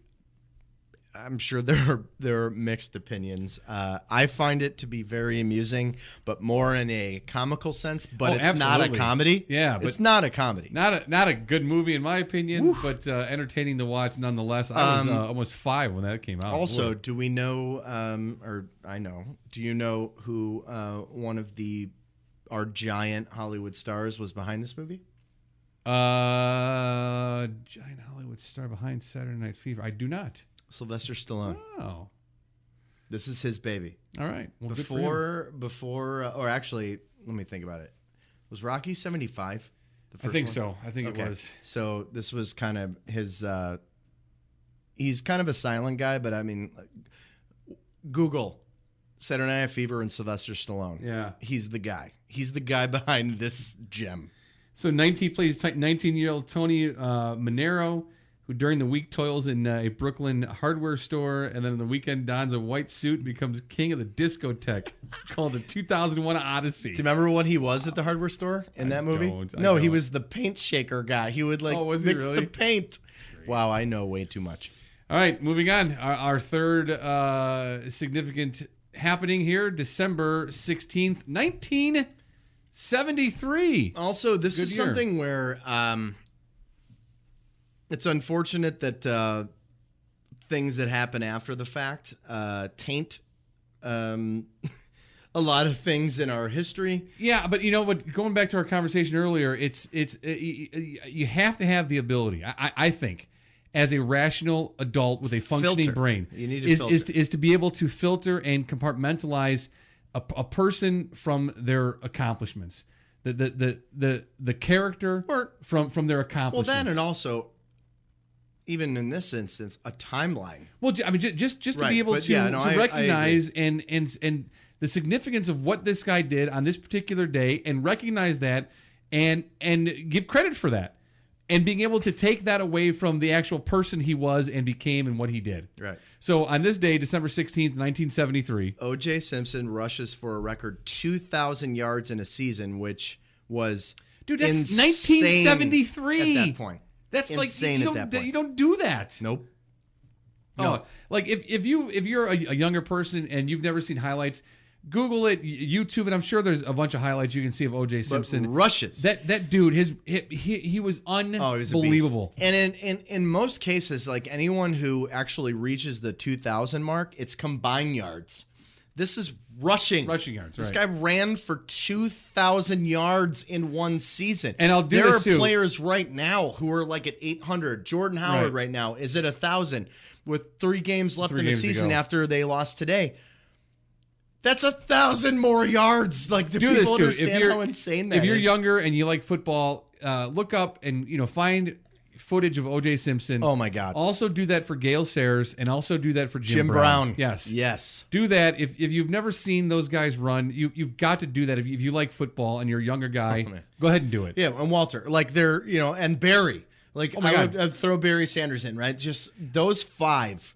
I'm sure there are mixed opinions. I find it to be very amusing, but more in a comical sense. But it's absolutely. not a comedy. Yeah, but it's not a comedy. Not a good movie in my opinion, but entertaining to watch nonetheless. I was almost 5 when that came out. Also, do we know, or I know, do you know who one of our giant Hollywood stars was behind this movie? Giant Hollywood star behind Saturday Night Fever. I do not. Sylvester Stallone. Oh. This is his baby. All right. Well, before, or actually, let me think about it. Was Rocky 75? I think so. I think it was. So this was kind of his, he's kind of a silent guy, but I mean, Google Saturday Night Fever and Sylvester Stallone. Yeah. He's the guy. He's the guy behind this gem. So 19-year-old Tony Manero, who during the week toils in a Brooklyn hardware store, and then on the weekend dons a white suit and becomes king of the discotheque, called the 2001 Odyssey. Do you remember what he was at the hardware store in that movie? No, he was the paint shaker guy. He would mix the paint. Wow, I know way too much. All right, moving on. Our third significant happening here, December 16th, 1973. Also, this is something where it's unfortunate that things that happen after the fact taint a lot of things in our history. Yeah, but going back to our conversation earlier, it's you have to have the ability, I think, as a rational adult with a functioning brain, you need to filter. is to be able to filter and compartmentalize a person from their accomplishments, the character from their accomplishments. Well, that, and also, even in this instance, a timeline. Well, I mean, just to be able to recognize and the significance of what this guy did on this particular day and recognize that and give credit for that. And being able to take that away from the actual person he was and became and what he did. Right. So on this day, December 16th, 1973. O.J. Simpson rushes for a record 2,000 yards in a season, which was Dude, that's insane 1973. at that point. That's insane like, at that point. You don't do that. Nope. Oh, No. like if you're a younger person and you've never seen highlights, Google it, YouTube, and I'm sure there's a bunch of highlights you can see of O.J. Simpson. But rushes. That dude, he was unbelievable. And in most cases, like anyone who actually reaches the 2,000 mark, it's combined yards. This is rushing. Rushing yards, This right. guy ran for 2,000 yards in one season. And I'll do there this are too. players right now who are like at 800. Jordan Howard right now is at 1,000 with 3 games left in the season after they lost today. That's 1,000 more yards. Like, do people understand how insane that is? If you're younger and you like football, look up and find footage of O.J. Simpson. Oh my God! Also do that for Gale Sayers and also do that for Jim Brown. Yes. Do that if you've never seen those guys run. You've got to do that if you like football and you're a younger guy. Go ahead and do it. Yeah, and Walter, like they're and Barry, like God. I'd throw Barry Sanders in, right? Just those 5.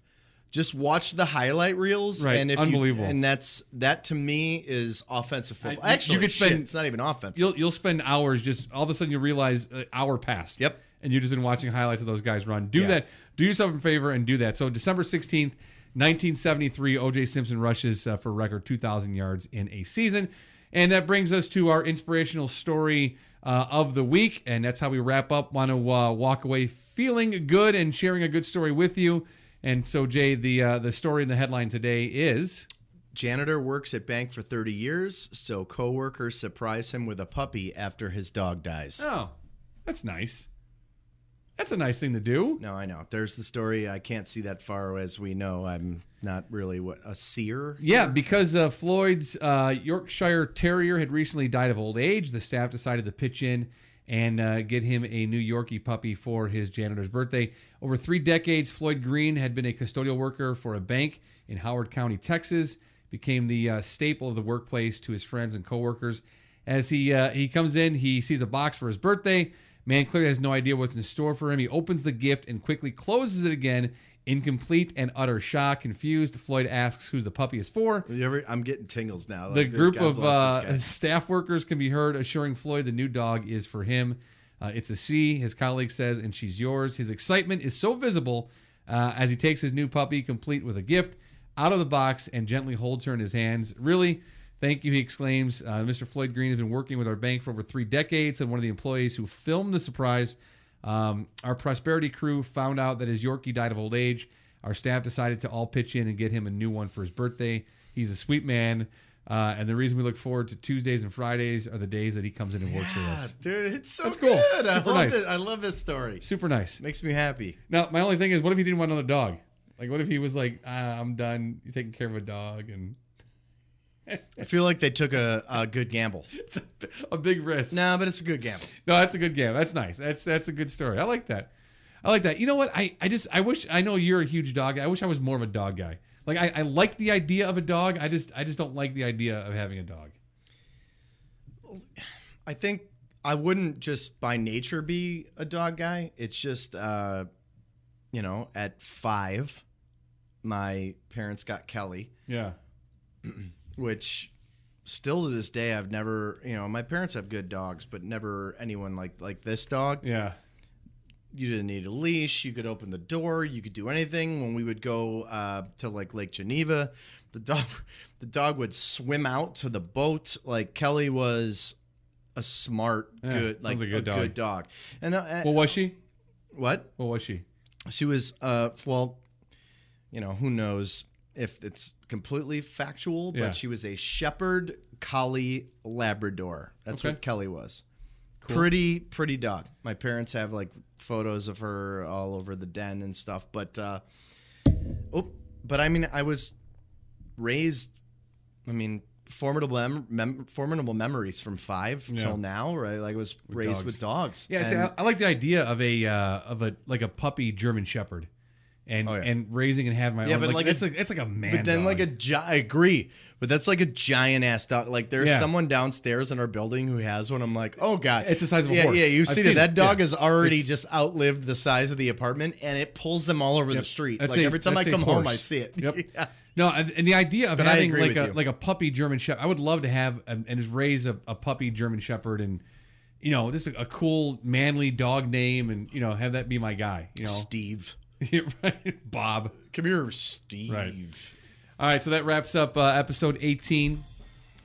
Just watch the highlight reels, Right. and if Unbelievable. and that to me is offensive football. Actually, you could spend it's not even offensive. You'll spend hours just all of a sudden you realize an hour passed. Yep. And you've just been watching highlights of those guys run. Do that. Do yourself a favor and do that. So December 16th, 1973, O.J. Simpson rushes for a record 2,000 yards in a season. And that brings us to our inspirational story of the week. And that's how we wrap up. Want to walk away feeling good and sharing a good story with you. And so, Jay, the story in the headline today is... Janitor works at bank for 30 years, so coworkers surprise him with a puppy after his dog dies. Oh, that's nice. That's a nice thing to do. No, I know. There's the story. I can't see that far, as we know. I'm not really a seer. Yeah, because Floyd's Yorkshire Terrier had recently died of old age, the staff decided to pitch in and get him a new Yorkie puppy for his janitor's birthday. Over 3 decades, Floyd Green had been a custodial worker for a bank in Howard County, Texas. Became the staple of the workplace to his friends and coworkers. As he comes in, he sees a box for his birthday. Man clearly has no idea what's in store for him. He opens the gift and quickly closes it again in complete and utter shock. Confused, Floyd asks who the puppy is for. I'm getting tingles now. The group of staff workers can be heard assuring Floyd the new dog is for him. It's a she, his colleague says, and she's yours. His excitement is so visible as he takes his new puppy, complete with a gift, out of the box and gently holds her in his hands. Really, thank you, he exclaims. Mr. Floyd Green has been working with our bank for over 3 decades, and one of the employees who filmed the surprise. Our prosperity crew found out that his Yorkie died of old age. Our staff decided to all pitch in and get him a new one for his birthday. He's a sweet man. And the reason we look forward to Tuesdays and Fridays are the days that he comes in and works with us. Dude, it's so That's cool. good. I Super love nice. it. I love this story. Super nice. Makes me happy. Now, my only thing is, what if he didn't want another dog? Like, what if he was like, I'm done taking care of a dog? And I feel like they took a good gamble. It's a big risk. No, but it's a good gamble. No, that's a good game. That's nice. That's a good story. I like that. You know what? I wish, I know you're a huge dog guy. I wish I was more of a dog guy. Like, I like the idea of a dog. I just don't like the idea of having a dog. I think I wouldn't just by nature be a dog guy. It's just, at 5, my parents got Kelly. Yeah. Which still to this day, I've never, my parents have good dogs, but never anyone like this dog. Yeah. You didn't need a leash. You could open the door. You could do anything. When we would go to like Lake Geneva, the dog would swim out to the boat. Like Kelly was a smart, good, like a good dog. And what was she? What? What was she? She was who knows if it's completely factual, but she was a Shepherd Collie Labrador. That's what Kelly was. Cool. Pretty dog. My parents have like photos of her all over the den and stuff. But I mean, I was raised. I mean, formidable memories from 5 till now. Right, like I was raised with dogs. Yeah, see, I like the idea of a puppy German Shepherd. and raising and having my own. But it's like a man. But then dog. I agree. But that's like a giant ass dog. Like there's someone downstairs in our building who has one. I'm like, oh god, it's the size of a horse. Yeah, you've seen it. That dog has already It's- just outlived the size of the apartment, and it pulls them all over the street. That's Like a- every time I that's a come home, I horse. see it. Yep. Yeah. No, and the idea of But I having agree with you. like a puppy German Shepherd, I would love to have and just raise a puppy German Shepherd, and just a cool manly dog name, and have that be my guy. Steve. Yeah, right. Bob. Come here, Steve. Right. All right, so that wraps up episode 18.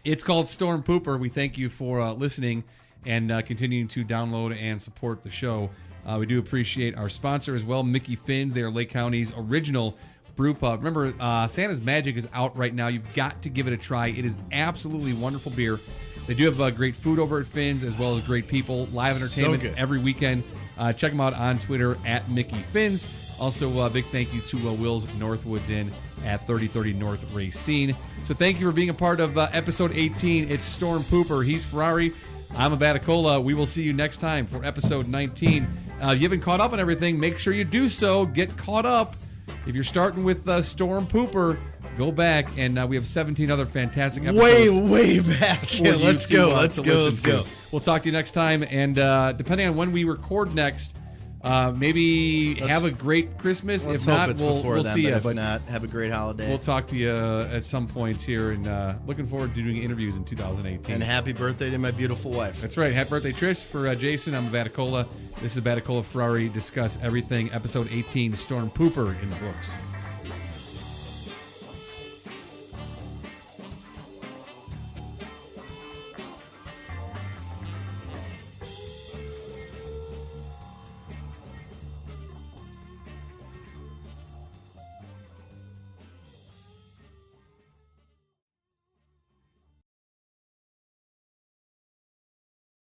It's called Storm Pooper. We thank you for listening and continuing to download and support the show. We do appreciate our sponsor as well, Mickey Finn's. They are Lake County's original brew pub. Remember, Santa's Magic is out right now. You've got to give it a try. It is absolutely wonderful beer. They do have great food over at Finn's, as well as great people, live entertainment every weekend. Check them out on Twitter at Mickey Finn's. Also, a big thank you to Will's Northwoods Inn at 3030 North Racine. So thank you for being a part of episode 18. It's Storm Pooper. He's Ferrari. I'm Abaticola. We will see you next time for episode 19. If you haven't caught up on everything, make sure you do so. Get caught up. If you're starting with Storm Pooper, go back, and we have 17 other fantastic episodes. Way back. for Yeah, you let's to, go. to Let's listen go. to. We'll talk to you next time, and depending on when we record next, maybe have a great Christmas. Let's If hope not, it's we'll before then, see but you. if But not, have a great holiday. we'll talk to you at some points here, and looking forward to doing interviews in 2018. And happy birthday to my beautiful wife. That's right. Happy birthday, Trish. For Jason, I'm Abaticola. This is Abaticola Ferrari. Discuss everything. Episode 18, Storm Pooper in the books.